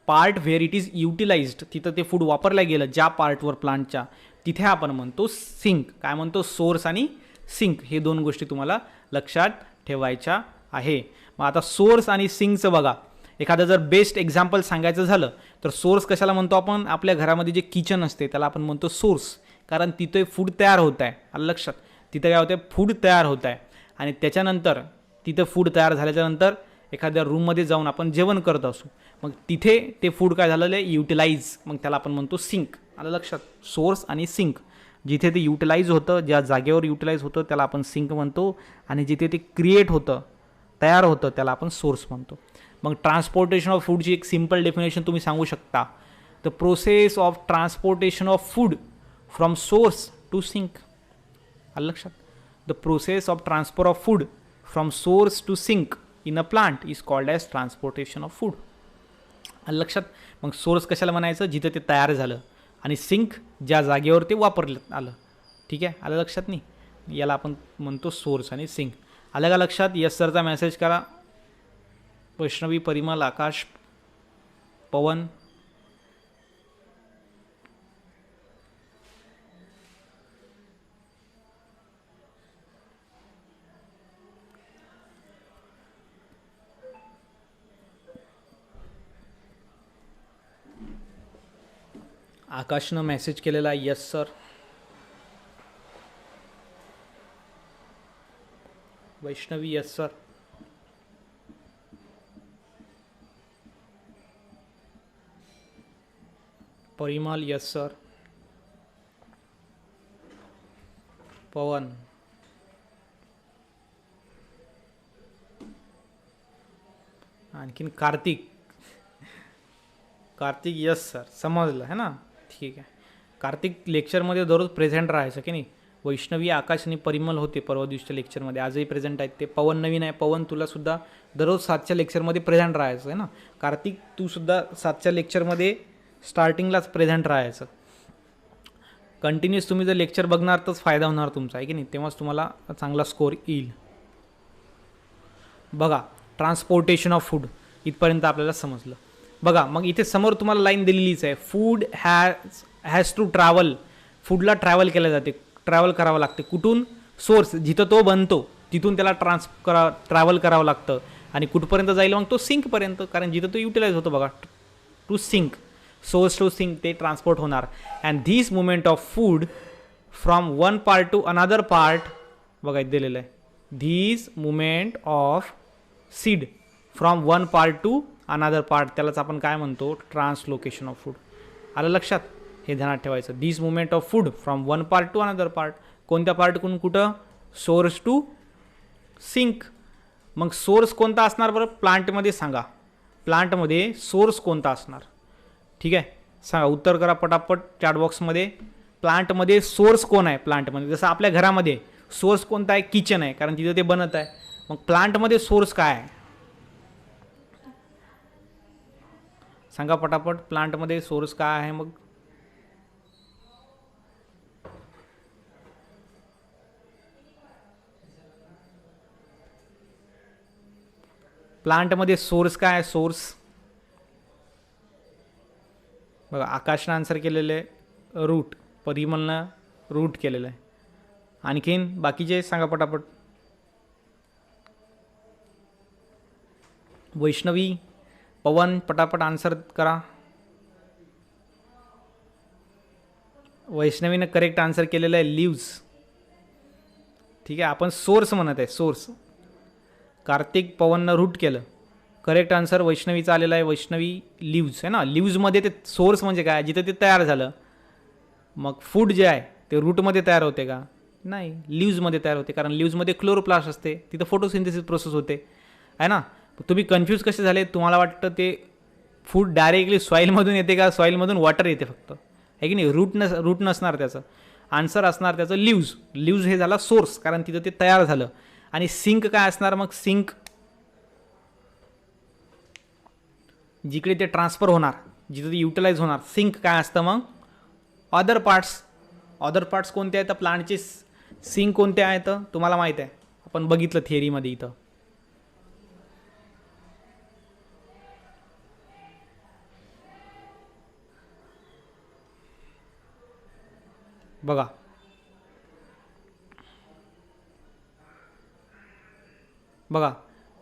Part where it is utilized, तिथं ते फूड वापरलं गेलं ज्या पार्टवर प्लांटच्या, तिथे आपण म्हणतो सिंक. काय म्हणतो? सोर्स आणि सिंक. हे 2 गोष्टी तुम्हाला लक्षात ठेवायच्या आहे. मग आता सोर्स आणि सिंकचं बघा, एखादं जर बेस्ट एक्झाम्पल सांगायचं झालं तर सोर्स कशाला म्हणतो आपण? आपल्या घरामध्ये जे किचन असते त्याला आपण म्हणतो सोर्स, कारण तिथे फूड तयार होत आहे. आलं लक्षात? तिथं काय होतं? फूड तयार होत आहे. आणि त्याच्यानंतर तिथं फूड तयार झाल्याच्यानंतर एखाद्या रूममध्ये जाऊन आपण जेवण करत असू, मग तिथे ते फूड काय झालेलं आहे? युटिलाइज. मग त्याला आपण म्हणतो सिंक. आलं लक्षात? सोर्स आणि सिंक. जिथे ते युटिलाइज होतं, ज्या जागेवर युटिलाइज होतं त्याला आपण सिंक म्हणतो. आणि जिथे ते क्रिएट होतं, तयार होतं, त्याला आपण सोर्स म्हणतो. मग ट्रान्सपोर्टेशन ऑफ फूडची एक सिम्पल डेफिनेशन तुम्ही सांगू शकता. The process of transportation of food from source to sink. आलं लक्षात? The process of transfer of food from source to sink in a plant is called as transportation of food. आलं लक्षात? मग source कशाला म्हणायचं? जिथं ते तयार झालं. आणि सिंक ज्या जागेवर ते वापरलं आलं. ठीक आहे, आलं लक्षात? नाही, याला आपण म्हणतो सोर्स आणि सिंक. आलं का लक्षात? यस सरचा मेसेज करा. वैष्णवी, परिमल, आकाश, पवन. आकाशनं मेसेज केलेला आहे yes sir. Vaishnavi yes sir. Parimal yes sir. Pavan. आणखीन कार्तिक. कार्तिक यस सर, समजलं है ना. ठीक आहे. कार्तिक लेक्चरमध्ये दररोज प्रेझेंट राहायचं की नाही. वैष्णवी, आकाश आणि परिमल होते परवा दिवशीच्या लेक्चरमध्ये, आजही प्रेझेंट आहेत ते. पवन नवीन आहे. पवन तुलासुद्धा दररोज 7च्या लेक्चरमध्ये प्रेझेंट राहायचं आहे ना. कार्तिक तूसुद्धा 7च्या लेक्चरमध्ये स्टार्टिंगलाच प्रेझेंट राहायचं. कंटिन्युअस तुम्ही जर लेक्चर बघणार तरच फायदा होणार तुमचा आहे की नाही, तेव्हाच तुम्हाला चांगला स्कोअर येईल. बघा, ट्रान्सपोर्टेशन ऑफ फूड इथपर्यंत आपल्याला समजलं. बघा मग इथे समोर तुम्हाला लाईन दिलेलीच आहे. Food has to travel. फूडला ट्रॅव्हल केलं जाते, ट्रॅव्हल करावं लागते. कुठून? सोर्स, जिथं तो बनतो तिथून त्याला ट्रॅव्हल करावं लागतं. आणि कुठपर्यंत जाईल? मग तो सिंकपर्यंत, कारण जिथं तो युटिलाइज होतो बघा, to sink, source to sink, ते ट्रान्सपोर्ट होणार. And this movement of food from one part to another part, बघा इथे दिलेलं आहे, this movement of seed from one part to another part, त्यालाच आपण काय म्हणतो? Translocation of food. आलं लक्षात? हे ध्यानात ठेवायचं. This movement of food from one part to another part. कोणत्या पार्टकडून कुठं? Source to sink. मग सोर्स कोणता असणार बरं प्लांटमध्ये? सांगा, प्लांटमध्ये सोर्स कोणता असणार? ठीक आहे, सांगा, उत्तर करा पटापट चॅटबॉक्समध्ये. प्लांटमध्ये सोर्स कोण आहे? प्लांटमध्ये जसं आपल्या घरामध्ये सोर्स कोणता आहे? किचन आहे, कारण तिथं ते बनत आहे. मग प्लांटमध्ये सोर्स काय आहे? सांगा पटापट, प्लांटमध्ये सोर्स काय आहे? मग प्लांटमध्ये सोर्स काय आहे? सोर्स बघा, आकाशनं आन्सर केलेलं आहे रूट, परिमलनं रूट केलेलं आहे. आणखीन बाकीचे सांगा पटापट. वैष्णवी, पवन, पटापट आन्सर करा. वैष्णवीनं करेक्ट आन्सर केलेलं आहे लिव्ज. ठीक आहे, आपण सोर्स म्हणत आहे, सोर्स. कार्तिक, पवननं रूट केलं. करेक्ट आन्सर वैष्णवीचा आलेला आहे. वैष्णवी लिव्ज आहे ना. लिव्जमध्ये ते सोर्स म्हणजे काय? जिथं ते तयार झालं. मग फूड जे आहे ते रूटमध्ये तयार होते का? नाही, लिव्जमध्ये तयार होते, कारण लिव्जमध्ये क्लोरोप्लास्ट असते, तिथं फोटोसिंथेसिस प्रोसेस होते आहे ना. तुम्ही कन्फ्यूज कसे झाले? तुम्हाला वाटतं ते फूड डायरेक्टली सॉईलमधून येते का? सॉईलमधून वॉटर येते फक्त, आहे की नाही. रूट नसणार त्याचं. आन्सर असणार त्याचं लिव्ज. लिव्ज हे झाला सोर्स, कारण तिथं ते तयार झालं. आणि सिंक काय असणार? मग सिंक जिकडे ते ट्रान्सफर होणार, जिथे ते युटिलाइज होणार. सिंक काय असतं? मग अदर पार्ट्स. अदर पार्ट्स कोणते आहेत? प्लांटचे सिंक कोणते आहेत? तुम्हाला माहीत आहे, आपण बघितलं थिअरीमध्ये. इथं बघा, बघा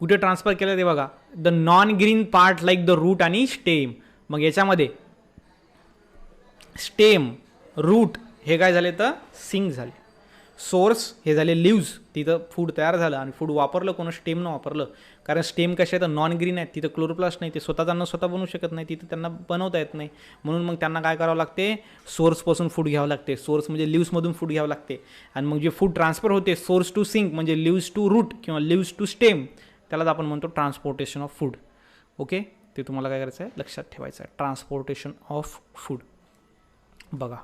कुठे ट्रान्सफर केलं ते बघा. The non green part like the root आणि स्टेम. मग याच्यामध्ये स्टेम, रूट हे काय झाले? तर सिंक झाले. सोर्स हे झाले लिव्ज, तिथं फूड तयार झालं. आणि फूड वापरलं कोण? स्टेमनं वापरलं. कारण स्टेम कसे आहेत? नॉन ग्रीन आहेत, तिथं क्लोरोप्लास्ट नाही, ते स्वतः बनवू शकत नाही, तिथं त्यांना बनवता येत नाही. म्हणून मग त्यांना काय करावं लागते? सोर्सपासून फूड घ्यावं लागते. सोर्स म्हणजे लिव्समधून फूड घ्यावं लागते. आणि मग जे फूड ट्रान्सफर होते सोर्स टू सिंक म्हणजे लिव्स टू रूट किंवा लिव्स टू स्टेम, त्यालाच आपण म्हणतो ट्रान्सपोर्टेशन ऑफ फूड. ओके, ते तुम्हाला काय करायचं आहे? लक्षात ठेवायचं आहे, ट्रान्सपोर्टेशन ऑफ फूड. बघा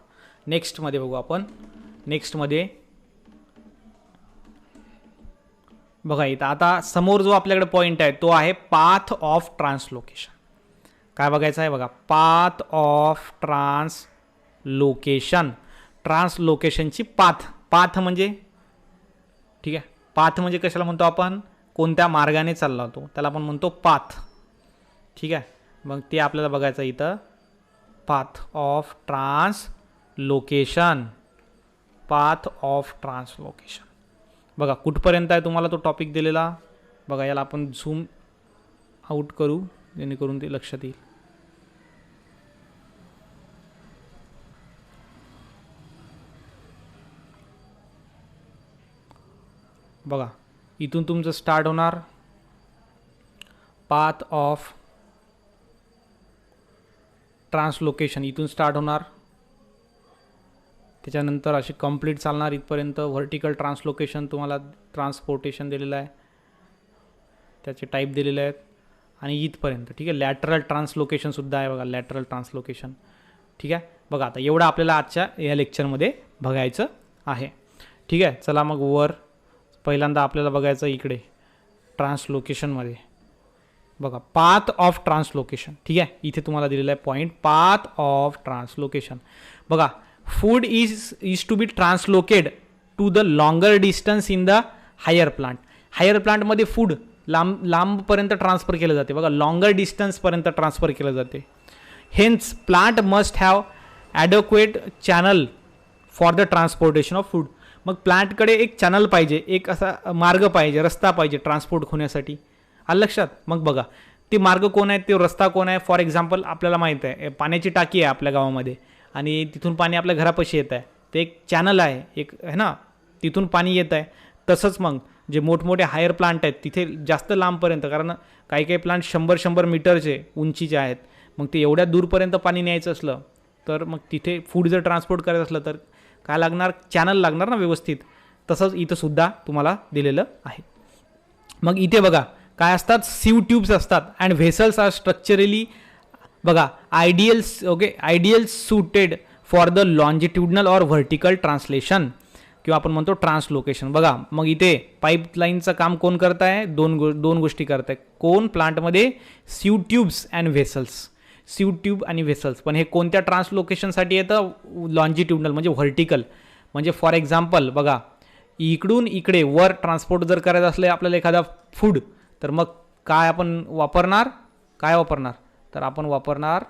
नेक्स्टमध्ये बघू आपण. नेक्स्टमध्ये बघा, इथं आता समोर जो आपल्याकडे पॉईंट आहे तो आहे पाथ ऑफ ट्रान्सलोकेशन. काय बघायचं आहे? बघा, पाथ ऑफ ट्रान्सलोकेशन. ट्रान्सलोकेशनची पाथ. पाथ म्हणजे, ठीक आहे, पाथ म्हणजे कशाला म्हणतो आपण? कोणत्या मार्गाने चालला होतो त्याला आपण म्हणतो पाथ. ठीक आहे, मग ते आपल्याला बघायचं इथं. Path of translocation. Path of translocation. बघा कुठपर्यंत आहे तुम्हाला तो टॉपिक दिलेला. बघा, याला आपण झूम आउट करू जेणेकरून ते लक्षात येईल. बघा, इथून तुमचं स्टार्ट होणार पाथ ऑफ ट्रान्सलोकेशन. इथून स्टार्ट होणार, त्याच्यानंतर अशी कंप्लीट चालणार इथपर्यंत. व्हर्टिकल ट्रान्सलोकेशन तुम्हाला ट्रान्सपोर्टेशन दिलेलं आहे, त्याचे टाईप दिलेले आहेत. आणि इथपर्यंत, ठीक आहे. लॅटरल ट्रान्सलोकेशनसुद्धा आहे बघा, लॅटरल ट्रान्सलोकेशन, ठीक आहे. बघा आता एवढं आपल्याला आजच्या या लेक्चरमध्ये बघायचं आहे, ठीक आहे. चला मग वर पहिल्यांदा आपल्याला बघायचं इकडे ट्रान्सलोकेशनमध्ये बघा, पाथ ऑफ ट्रान्सलोकेशन, ठीक आहे. इथे तुम्हाला दिलेला आहे पॉईंट, पाथ ऑफ ट्रान्सलोकेशन. बघा, food is to be translocated to the longer distance in the higher plant. Higher प्लांटमध्ये फूड लांबपर्यंत ट्रान्सफर केलं जाते बघा, लॉंगर डिस्टन्सपर्यंत ट्रान्सफर केलं जाते. Hence plant must have adequate channel for the transportation of food. मग प्लांटकडे एक चॅनल पाहिजे, एक असा मार्ग पाहिजे, रस्ता पाहिजे ट्रान्सपोर्ट होण्यासाठी. आलं लक्षात. मग बघा ते मार्ग कोण आहे, ते रस्ता कोण आहे. फॉर एक्झाम्पल आपल्याला माहीत आहे पाण्याची टाकी आहे आपल्या गावामध्ये आणि तिथून पाणी आपल्या घरापाशी येत आहे, ते एक चॅनल आहे, एक है ना, तिथून पाणी येत आहे. तसंच मग जे मोठमोठे हायर प्लांट आहेत तिथे जास्त लांबपर्यंत, कारण काही काही प्लांट 100-100 मीटरचे उंचीचे आहेत, मग ते एवढ्या दूरपर्यंत पाणी न्यायचं असलं तर मग तिथे फूड जर ट्रान्सपोर्ट करायचं असलं तर काय लागणार, चॅनल लागणार ना व्यवस्थित. तसंच इथं सुद्धा तुम्हाला दिलेलं आहे. मग इथे बघा काय असतात, सीव ट्यूब्स असतात अँड व्हेसल्स आर स्ट्रक्चरली बघा ideal suited for the longitudinal or vertical translation किंवा आपण म्हणतो ट्रान्सलोकेशन. बघा मग इथे पाईपलाईनचं काम कोण करत आहे, दोन गोष्टी करत आहे कोण प्लांटमध्ये, sieve tubes and vessels. Sieve tube आणि व्हेसल्स, पण हे कोणत्या ट्रान्सलोकेशनसाठी येतं, लॉन्जिट्युडनल म्हणजे व्हर्टिकल. म्हणजे फॉर एक्झाम्पल बघा, इकडून इकडे वर ट्रान्सपोर्ट जर करायचं असलं आपल्याला एखादा फूड, तर मग काय आपण वापरणार, तर आपण वापरणार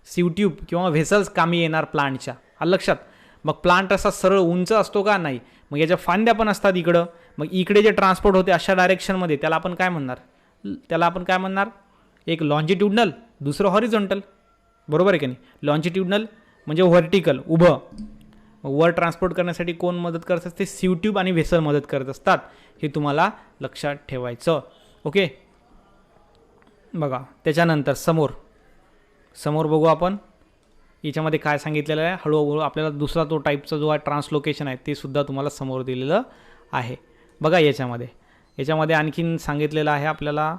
सीव ट्यूब किंवा व्हेसल्स कामी येणार प्लांटच्या. आलं लक्षात. मग प्लांट असा सरळ उंच असतो का, नाही. मग याच्या फांद्या पण असतात इकडं. मग इकडे जे ट्रान्सपोर्ट होते अशा डायरेक्शनमध्ये त्याला आपण काय म्हणणार, एक लॉन्जिट्युडनल, दुसरं हॉरिझॉन्टल. बरोबर आहे की नाही. लॉन्जिट्युडनल म्हणजे व्हर्टिकल उभं, वर ट्रान्सपोर्ट करण्यासाठी कोण मदत करत असते, सीव ट्यूब आणि व्हेसल मदत करत असतात. हे तुम्हाला लक्षात ठेवायचं. ओके. बघा त्याच्यानंतर समोर बघू आपण याच्यामध्ये काय सांगितलेलं आहे. हळूहळू आपल्याला दुसरा तो टाईपचा जो आहे ट्रान्सलोकेशन आहे ते सुद्धा तुम्हाला समोर दिलेलं आहे. बघा याच्यामध्ये आणखीन सांगितलेलं आहे आपल्याला,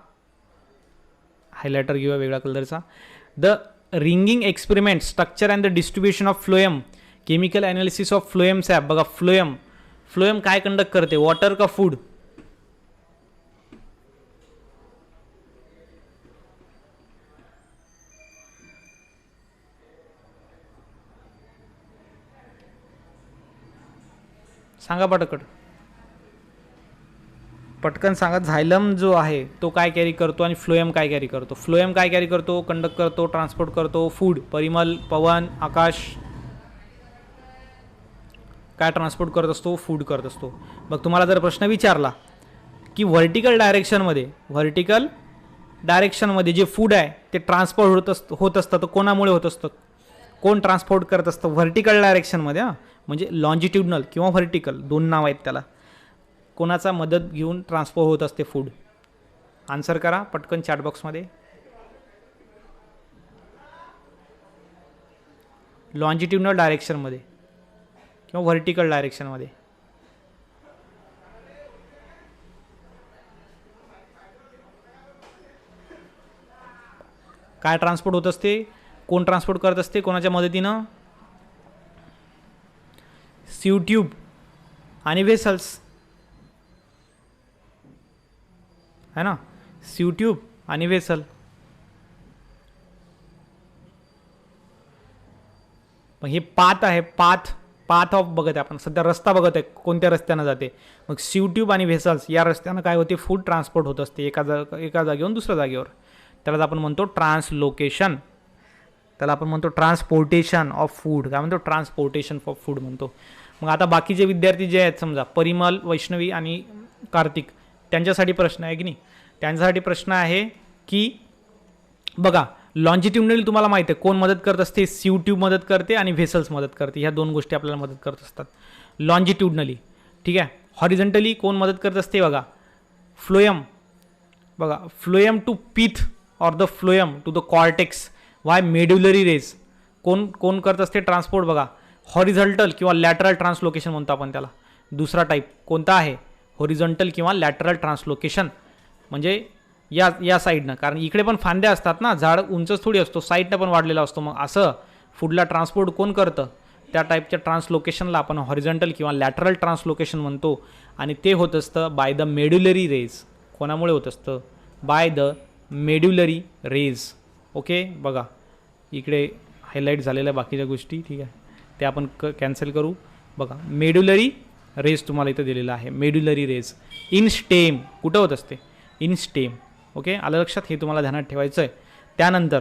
हायलायटर घेऊया वेगळ्या कलरचा. The ringing experiment structure and the distribution of phloem, chemical analysis of phloem SAP. बघा फ्लोएम काय कंडक्ट करते, वॉटर का फूड. सांगा पटकन सांगा. झायलम जो आहे तो काय कॅरी करतो आणि फ्लोएम काय कॅरी करतो. फ्लोएम काय कॅरी करतो, कंडक्ट करतो, ट्रान्सपोर्ट करतो फूड. परिमल, पवन, आकाश काय ट्रान्सपोर्ट करत असतो, फूड करत असतो. मग तुम्हाला जर प्रश्न विचारला की व्हर्टिकल डायरेक्शनमध्ये जे फूड आहे ते ट्रान्सपोर्ट होत असतं तर कोणामुळे होत असतं, कोण ट्रान्सपोर्ट करत असतं, व्हर्टिकल डायरेक्शनमध्ये. म्हणजे लॉन्जिट्युडनल किंवा व्हर्टिकल दोन नाव आहेत त्याला. कोणाचा मदत घेऊन ट्रान्सफर होत असते फूड. आन्सर करा पटकन चॅटबॉक्समध्ये. लॉन्जिट्युडनल डायरेक्शनमध्ये किंवा व्हर्टिकल डायरेक्शनमध्ये. काय ट्रान्सपोर्ट होत असते, कोण ट्रान्सपोर्ट करत असते, कोणाच्या मदतीनं, सीव ट्यूब आणि व्हेसल्स है ना, सीव ट्यूब आणि व्हेसल. मग हे पाथ आहे, पाथ ऑफ बघत आहे आपण सध्या, रस्ता बघत आहे कोणत्या रस्त्यानं जाते. मग सीव ट्यूब आणि व्हेसल्स या रस्त्यानं काय होते, फूड ट्रान्सपोर्ट होत असते एका जागेवरून दुसऱ्या जागेवर. त्यालाच आपण म्हणतो ट्रान्सलोकेशन, त्याला आपण म्हणतो ट्रान्सपोर्टेशन ऑफ फूड. काय म्हणतो, ट्रान्सपोर्टेशन ऑफ फूड म्हणतो. मग आता बाकीचे विद्यार्थी जे आहेत समजा परिमल, वैष्णवी आणि कार्तिक, त्यांच्यासाठी प्रश्न आहे की नाही. त्यांच्यासाठी प्रश्न आहे की बघा लॉन्जिट्युडनली तुम्हाला माहिती आहे कोण मदत करत असते, सीव ट्यूब मदत करते आणि व्हेसल्स मदत करते. ह्या दोन गोष्टी आपल्याला मदत करत असतात लॉन्जिट्युडनली. ठीक आहे. हॉरिझॉन्टली कोण मदत करत असते बघा, फ्लोएम. बघा phloem to pith or the phloem to the cortex via medullary rays. कोण करत असते ट्रान्सपोर्ट बघा, हॉरिझॉन्टल किंवा लॅटरल ट्रान्सलोकेशन म्हणतो आपण त्याला. दुसरा टाईप कोणता आहे, हॉरिझॉन्टल किंवा लॅटरल ट्रान्सलोकेशन. म्हणजे या साईडनं, कारण इकडे पण फांद्या असतात ना, झाड उंचच थोडी असतो, साईडनं पण वाढलेला असतो. मग असं फूडला ट्रान्सपोर्ट कोण करतं? त्या टाईपच्या ट्रान्सलोकेशनला आपण हॉरिझॉन्टल किंवा लॅटरल ट्रान्सलोकेशन म्हणतो. आणि ते होत असतं बाय द मेड्युलरी रेज. कोणामुळे होत असतं? By the medullary rays. Okay, बघा इकडे हायलाईट झालेल्या बाकीच्या गोष्टी, ठीक आहे, ते आपण कॅन्सल करू. बघा मेड्युलरी रेज तुम्हाला इथं दिलेलं आहे. मेड्युलरी रेज इन स्टेम कुठं होत असते? In stem. ओके, आलं लक्षात? हे तुम्हाला ध्यानात ठेवायचं आहे. त्यानंतर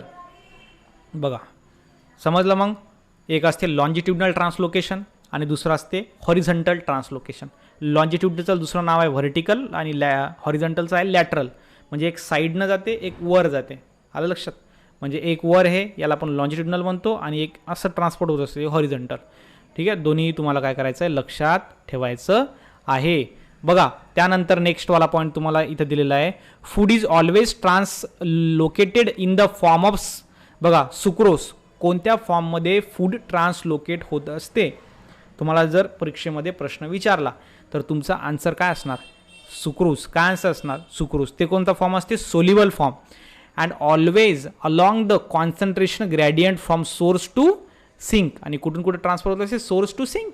बघा समजलं. मग एक असते लॉन्जिट्युडनल ट्रान्सलोकेशन आणि दुसरं असते हॉरिझॉन्टल ट्रान्सलोकेशन. लॉन्जिट्युडचं दुसरं नाव आहे व्हर्टिकल आणि हॉरिझॉन्टलचं आहे लॅटरल. म्हणजे एक साईडनं जाते, एक वर जाते. आलं लक्षात? म्हणजे एक वर हे याला आपण लॉन्जिट्युडनल म्हणतो आणि एक असं ट्रान्सपोर्ट होत असते हॉरिझॉन्टल. ठीक आहे, दोन्ही तुम्हाला काय करायचं आहे? लक्षात ठेवायचं आहे. बघा त्यानंतर नेक्स्टवाला पॉईंट तुम्हाला इथं दिलेला आहे. Food is always translocated in the form of, बघा सुक्रोज कोणत्या फॉर्ममध्ये फूड ट्रान्सलोकेट होत असते? तुम्हाला जर परीक्षेमध्ये प्रश्न विचारला तर तुमचा आन्सर काय असणार? सुक्रोज. काय आन्सर असणार? सुक्रोज. ते कोणता फॉर्म असते? Soluble form. And always along the concentration gradient from source to sink. आणि कुठून कुठे ट्रान्सफर होत असते? Source to sink.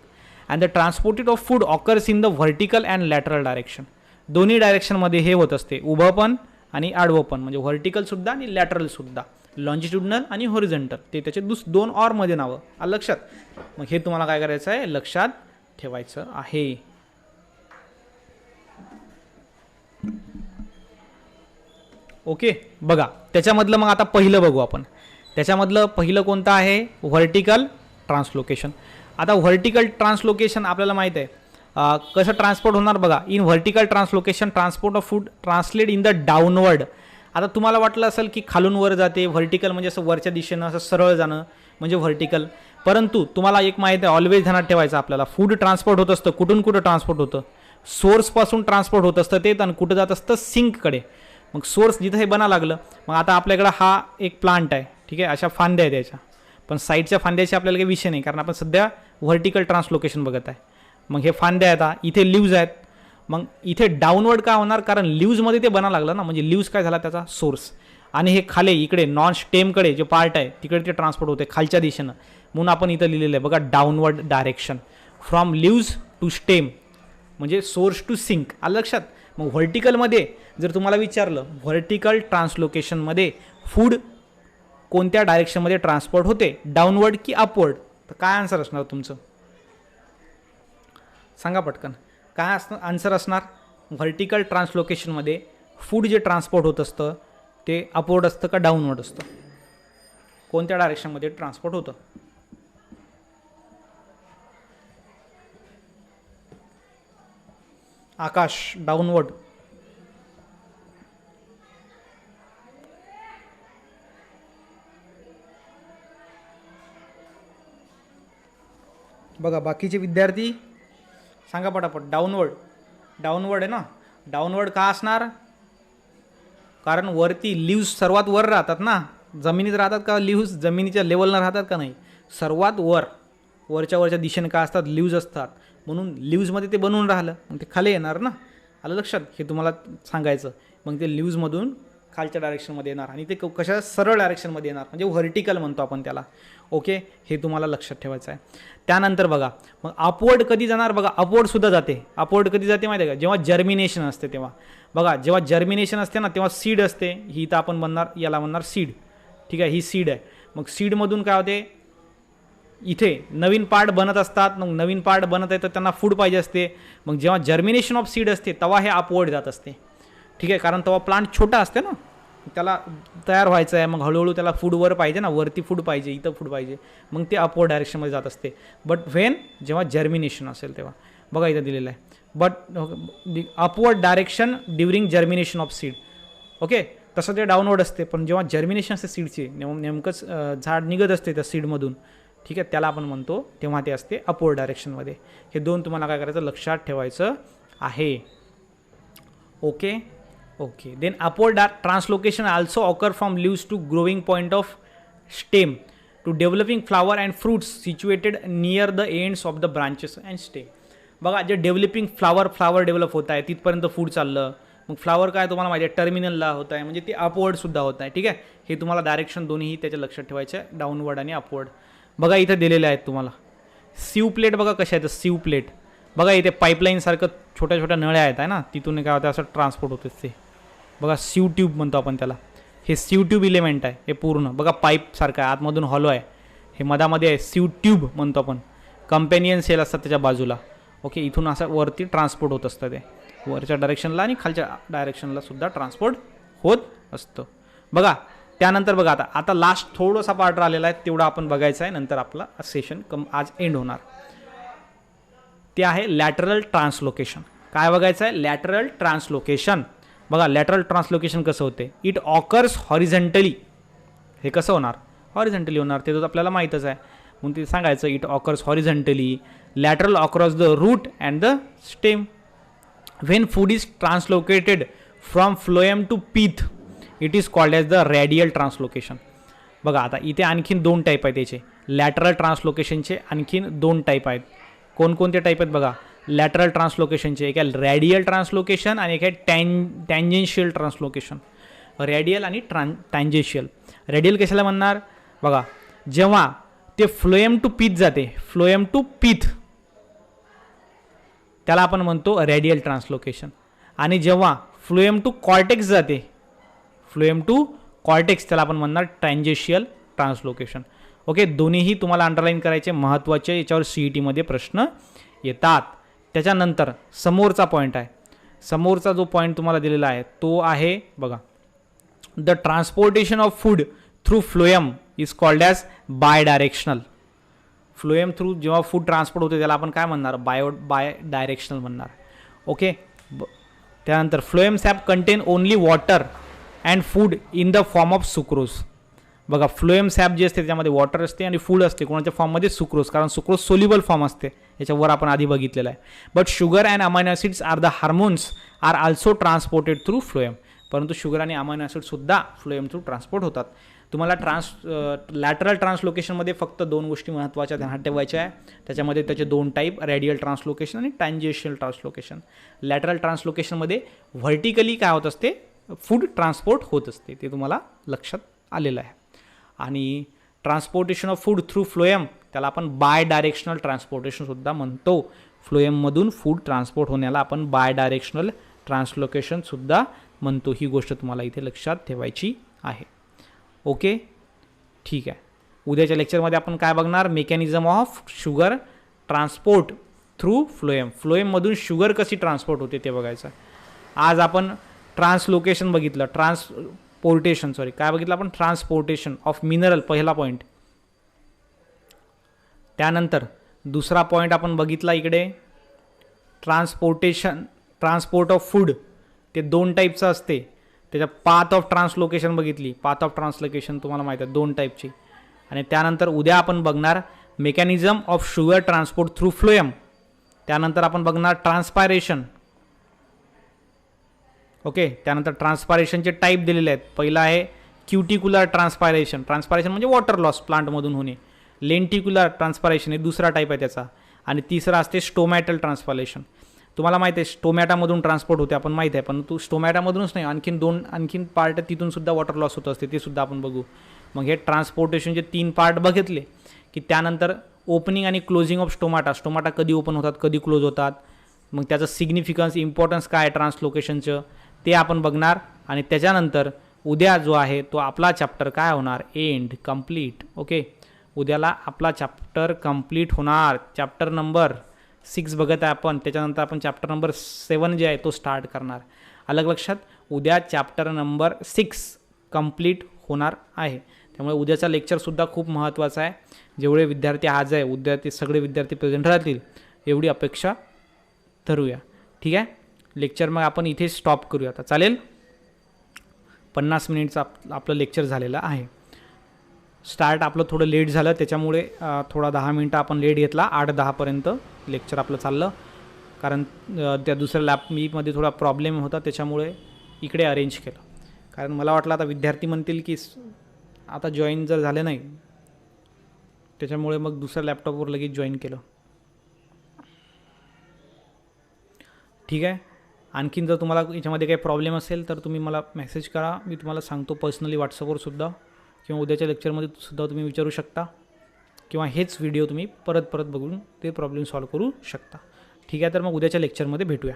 And the transported of food occurs in the vertical and lateral direction. दोन्ही डायरेक्शनमध्ये हे होत असते, उभं पण आणि आडवं पण, म्हणजे व्हर्टिकलसुद्धा आणि लॅटरलसुद्धा, लॉन्जिट्युडनल आणि हॉरिझॉन्टल. ते त्याचे दोन ऑरमध्ये नावं. आलं लक्षात? मग हे तुम्हाला काय करायचं आहे? लक्षात ठेवायचं आहे. ओके, बघा त्याच्यामधलं मग आता पहिलं बघू आपण. त्याच्यामधलं पहिलं कोणतं आहे? Vertical translocation. आता व्हर्टिकल ट्रान्सलोकेशन आपल्याला माहीत आहे कसं ट्रान्सपोर्ट होणार. बघा in vertical translocation transport of food translate in the downward. आता तुम्हाला वाटलं असेल की खालून वर जाते, व्हर्टिकल म्हणजे असं वरच्या दिशेनं असं सरळ जाणं म्हणजे व्हर्टिकल. परंतु तुम्हाला एक माहीत आहे, ऑलवेज ध्यानात ठेवायचं आपल्याला, फूड ट्रान्सपोर्ट होत असतं कुठून कुठं ट्रान्सपोर्ट होतं? सोर्सपासून ट्रान्सपोर्ट होत असतं ते, आणि कुठं जात असतं? सिंककडे. मग सोर्स जिथं हे बना लागलं, मग आता आपल्याकडं हा एक प्लांट आहे, ठीक आहे, अशा फांद्या आहेत त्याच्या, पण साईडच्या फांद्याचे आपल्याला काही विषय नाही, कारण आपण सध्या व्हर्टिकल ट्रान्सलोकेशन बघत आहे. मग हे फांद्या आहेत, इथे लिव्ज आहेत. मग इथे डाऊनवर्ड का होणार? कारण लिव्जमध्ये ते बना लागलं ना, म्हणजे लिव्ज काय झाला? त्याचा सोर्स. आणि हे खाली इकडे नॉन स्टेमकडे जे पार्ट आहे तिकडे ते ट्रान्सपोर्ट होते खालच्या दिशेनं. म्हणून आपण इथं लिहिलेलं आहे बघा, downward direction from leaves to stem, म्हणजे सोर्स टू सिंक. आलं लक्षात? मग व्हर्टिकलमध्ये जर तुम्हाला विचारलं व्हर्टिकल ट्रान्सलोकेशनमध्ये फूड कोणत्या डायरेक्शनमध्ये ट्रान्सपोर्ट होते, डाऊनवर्ड की अपवर्ड, तर काय आन्सर असणार तुमचं? सांगा पटकन, काय आन्सर असणार? व्हर्टिकल ट्रान्सलोकेशनमध्ये फूड जे ट्रान्सपोर्ट होत असतं ते अपवर्ड असतं का डाऊनवर्ड असतं? कोणत्या डायरेक्शनमध्ये ट्रान्सपोर्ट होतं? आकाश, डाऊनवर्ड. बघा बाकीचे विद्यार्थी सांगा पटापट. डाऊनवर्ड. डाऊनवर्ड आहे ना. डाऊनवर्ड का असणार? कारण वरती लिव्ज सर्वात वर राहतात ना. जमिनीत राहतात का लिव्ज? जमिनीच्या लेवलला राहतात का नाही? सर्वात वरच्या दिशेने का असतात? लिव्ज असतात. म्हणून लिव्जमध्ये ते बनवून राहिलं, मग ते खाली येणार ना. आलं लक्षात? हे तुम्हाला सांगायचं. मग ते लिव्जमधून खालच्या डायरेक्शनमध्ये येणार आणि ते कशा? सरळ डायरेक्शनमध्ये येणार, म्हणजे व्हर्टिकल म्हणतो आपण त्याला. ओके, हे तुम्हाला लक्षात ठेवायचं आहे. त्यानंतर बघा मग अपवर्ड कधी जाणार? बघा अपवर्डसुद्धा जाते. अपवर्ड कधी जाते माहिती आहे का? जेव्हा जर्मिनेशन असते तेव्हा. बघा जेव्हा जर्मिनेशन असते ना तेव्हा सीड असते. ही तर आपण म्हणणार, याला म्हणणार सीड. ठीक आहे, ही सीड आहे. मग सीडमधून काय होते? इथे नवीन पार्ट बनत असतात. मग नवीन पार्ट बनत आहे तर त्यांना फूड पाहिजे असते. मग जेव्हा जर्मिनेशन ऑफ सीड असते तेव्हा हे अपवर्ड जात असते. ठीक आहे, कारण तेव्हा प्लांट छोटा असते ना, त्याला तयार व्हायचं आहे. मग हळूहळू त्याला फूड वर पाहिजे ना, वरती फूड पाहिजे, इथं फूड पाहिजे, मग ते अपवर्ड डायरेक्शनमध्ये जात असते. बट व्हेन जेव्हा जर्मिनेशन असेल तेव्हा. बघा इथं दिलेलं आहे, but upward direction during germination of seed. Okay, तसं ते डाऊनवर्ड असते. पण जेव्हा जर्मिनेशन असते सीडची, नेमकंच झाड निघत असते त्या सीडमधून, ठीक आहे, त्याला आपण म्हणतो, तेव्हा ते असते अपवर्ड डायरेक्शनमध्ये. हे दोन तुम्हाला काय करायचं? लक्षात ठेवायचं आहे. Okay okay. Then upward translocation also occur from leaves to growing point of stem to developing flower and fruits situated near the ends of the branches and stem. बघा जे डेव्हलपिंग फ्लावर डेव्हलप होत आहे तिथपर्यंत food चाललं, मग flower काय तुम्हाला माहिती आहे टर्मिनलला होत आहे, म्हणजे ते अपवर्डसुद्धा होत आहे. ठीक आहे, हे तुम्हाला डायरेक्शन दोन्हीही त्याच्या लक्षात ठेवायचे आहे, डाऊनवर्ड आणि अपवर्ड. बघा इथे दिलेले आहेत तुम्हाला सीव प्लेट. बघा कशा आहेत सीव प्लेट. बघा इथे पाईपलाईनसारखं छोट्या छोट्या नळ्या आहेत आहे ना, तिथून काय होतं असं ट्रान्सपोर्ट होते ते. बघा सीव ट्यूब म्हणतो आपण त्याला. हे सीव ट्यूब इलेमेंट आहे हे पूर्ण. बघा पाईपसारखं आहे, आतमधून हॉलो आहे, हे मधामध्ये आहे, सीव ट्यूब म्हणतो आपण. कंपॅनियन सेल असतात त्याच्या बाजूला. ओके, इथून असं वरती ट्रान्सपोर्ट होत असतं, ते वरच्या डायरेक्शनला आणि खालच्या डायरेक्शनला सुद्धा ट्रान्सपोर्ट होत असतं. बघा त्यानंतर बघा आता लास्ट थोडासा पार्ट राहिलेला आहे, तेवढा आपण बघायचा आहे, नंतर आपला सेशन आज एंड होणार. ते आहे लॅटरल ट्रान्सलोकेशन. काय बघायचं आहे? Lateral translocation. बघा लॅटरल ट्रान्सलोकेशन कसं होते? It occurs horizontally. हे कसं होणार? हॉरिझॉन्टली होणार, ते तर आपल्याला माहीतच आहे. म्हणून ते सांगायचं it occurs horizontally, lateral across the root and the stem. When food is translocated from phloem to pith it is called as the radial translocation. बघा आता इथे आणखीन 2 टाईप आहेत याचे. लॅटरल ट्रान्सलोकेशनचे आणखीन 2 टाईप आहेत. कोणकोणते टाईप आहेत बघा लॅटरल ट्रान्सलोकेशनचे? एक आहे रॅडियल ट्रान्सलोकेशन आणि एक आहे टँजेन्शियल ट्रान्सलोकेशन. रॅडियल आणि टँजेन्शियल. रॅडियल कशाला म्हणणार? बघा जेव्हा ते फ्लोएम टू पीथ जाते, फ्लोएम टू पीथ, त्याला आपण म्हणतो रॅडियल ट्रान्सलोकेशन. आणि जेव्हा फ्लोएम टू कॉर्टेक्स जाते, फ्लोएम टू कॉर्टेक्स, त्याला आपण म्हणणार टँजेन्शियल ट्रान्सलोकेशन. ओके, दोन्हीही तुम्हाला अंडरलाईन करायचे, महत्त्वाचे, याच्यावर CET प्रश्न येतात. त्याच्यानंतर समोरचा पॉईंट आहे. समोरचा जो पॉईंट तुम्हाला दिलेला आहे तो आहे बघा the transportation of food through phloem is called as bidirectional. Phloem through जेव्हा फूड ट्रान्सपोर्ट होते त्याला आपण काय म्हणणार? बाय डायरेक्शनल म्हणणार. ओके, त्यानंतर phloem sap contain only water and food in the form of sucrose. बघा फ्लोएम सॅप जे असते त्याच्यामध्ये वॉटर असते आणि फूड असते, कोणाच्या फॉर्ममध्ये? सुक्रोज, कारण सुक्रोज सोल्युबल फॉर्म असते, याच्यावर आपण आधी बघितलेलं आहे. But sugar and amino acids are the hormones are also transported through phloem. परंतु शुगर आणि अमायनो ॲसिडसुद्धा फ्लोएम थ्रू ट्रान्सपोर्ट होतात. तुम्हाला लॅटरल ट्रान्सलोकेशनमध्ये फक्त 2 गोष्टी महत्त्वाच्या ध्यानात ठेवायच्या आहे. त्याच्यामध्ये त्याचे 2 टाईप, रॅडियल ट्रान्सलोकेशन आणि टँजेन्शियल ट्रान्सलोकेशन. लॅटरल ट्रान्सलोकेशनमध्ये व्हर्टिकली काय होत असते? फूड ट्रान्सपोर्ट होत असते, ते तुम्हाला लक्षात आलेलं आहे. आणि transportation of food through phloem त्याला आपण बाय डायरेक्शनल ट्रान्सपोर्टेशनसुद्धा म्हणतो. फ्लोएममधून फूड ट्रान्सपोर्ट होण्याला आपण बाय डायरेक्शनल ट्रान्सलोकेशनसुद्धा म्हणतो. ही गोष्ट तुम्हाला इथे लक्षात ठेवायची आहे. ओके, ठीक आहे. उद्याच्या लेक्चरमध्ये आपण काय बघणार? Mechanism of sugar transport through phloem. फ्लोएममधून शुगर कशी ट्रान्सपोर्ट होते ते बघायचं. आज आपण ट्रान्सलोकेशन बघितलं, ट्रान्सपोर्टेशन काय बघितलं आपण? ट्रान्सपोर्टेशन ऑफ मिनरल, पहिला पॉईंट. त्यानंतर दुसरा पॉईंट आपण बघितला इकडे ट्रान्सपोर्ट ऑफ फूड. ते 2 टाईपचं असते. त्याच्या पाथ ऑफ ट्रान्सलोकेशन बघितली. पाथ ऑफ ट्रान्सलोकेशन तुम्हाला माहीत आहे 2 टाईपची. आणि त्यानंतर उद्या आपण बघणार mechanism of sugar transport through phloem. त्यानंतर आपण बघणार ट्रान्सपायरेशन. ओके, त्यानंतर ट्रान्सपायरेशनचे टाईप दिलेले आहेत. पहिला आहे क्युटिक्युलर ट्रान्सपायरेशन. ट्रान्सपायरेशन म्हणजे वॉटर लॉस प्लांटमधून होणे. लेंटिक्युलर ट्रान्सपायरेशन हे दुसरा टाईप आहे त्याचा. आणि तिसरा असते स्टोमॅटल ट्रान्सपायरेशन. तुम्हाला माहिती आहे स्टोमॅटामधून ट्रान्सपोर्ट होते, आपण माहीत आहे. पण स्टोमॅटामधूनच नाही, आणखीन पार्ट तिथून सुद्धा वॉटर लॉस होत असते, ते सुद्धा आपण बघू. मग हे ट्रान्सपोर्टेशनचे 3 पार्ट बघितले की त्यानंतर ओपनिंग आणि क्लोजिंग ऑफ स्टोमाटा कधी ओपन होतात, कधी क्लोज होतात, मग त्याचं सिग्निफिकन्स, इम्पॉर्टन्स काय आहे ट्रान्सलोकेशनचं ते आपण बघणार. आणि त्याच्यानंतर उद्या जो आहे तो आपला चॅप्टर काय होणार? End complete. ओके, उद्याला आपला चॅप्टर कंप्लीट होणार. चॅप्टर नंबर 6 बघत आहे आपण. त्याच्यानंतर आपण चॅप्टर नंबर 7 जे आहे तो स्टार्ट करणार. अलग लक्षात, उद्या चॅप्टर नंबर 6 कंप्लीट होणार आहे. त्यामुळे उद्याचा लेक्चरसुद्धा खूप महत्त्वाचा आहे. जेवढे विद्यार्थी आज आहे उद्या ते सगळे विद्यार्थी प्रेझेंट राहतील एवढी अपेक्षा धरूया. ठीक आहे, लेक्चर मग आपण इथे स्टॉप करूया आता, चालेल? 50 मिनिटचं आपलं लेक्चर झालेलं आहे. स्टार्ट आपलं थोडं लेट झालं, त्याच्यामुळे थोडा 10 मिनटं आपण लेट घेतला. 8-10पर्यंत लेक्चर आपलं चाललं, कारण त्या दुसऱ्या लॅबमध्ये थोडा प्रॉब्लेम होता, त्याच्यामुळे इकडे अरेंज केलं. कारण मला वाटलं आता विद्यार्थी म्हणतील की आता जॉईन जर झाले नाही, त्याच्यामुळे मग दुसऱ्या लॅपटॉपवर लगेच जॉईन केलं. ठीक आहे, आणखीन जर तुम्हाला याच्यामध्ये काही प्रॉब्लेम असेल तर तुम्ही मला मेसेज करा, मी तुम्हाला सांगतो पर्सनली व्हॉट्सअपवर सुद्धा, किंवा उद्याच्या लेक्चरमध्ये सुद्धा तुम्ही विचारू शकता, किंवा हेच व्हिडिओ तुम्ही परत परत बघून ते प्रॉब्लेम सॉल्व्ह करू शकता. ठीक आहे, तर मग उद्याच्या लेक्चरमध्ये भेटूया.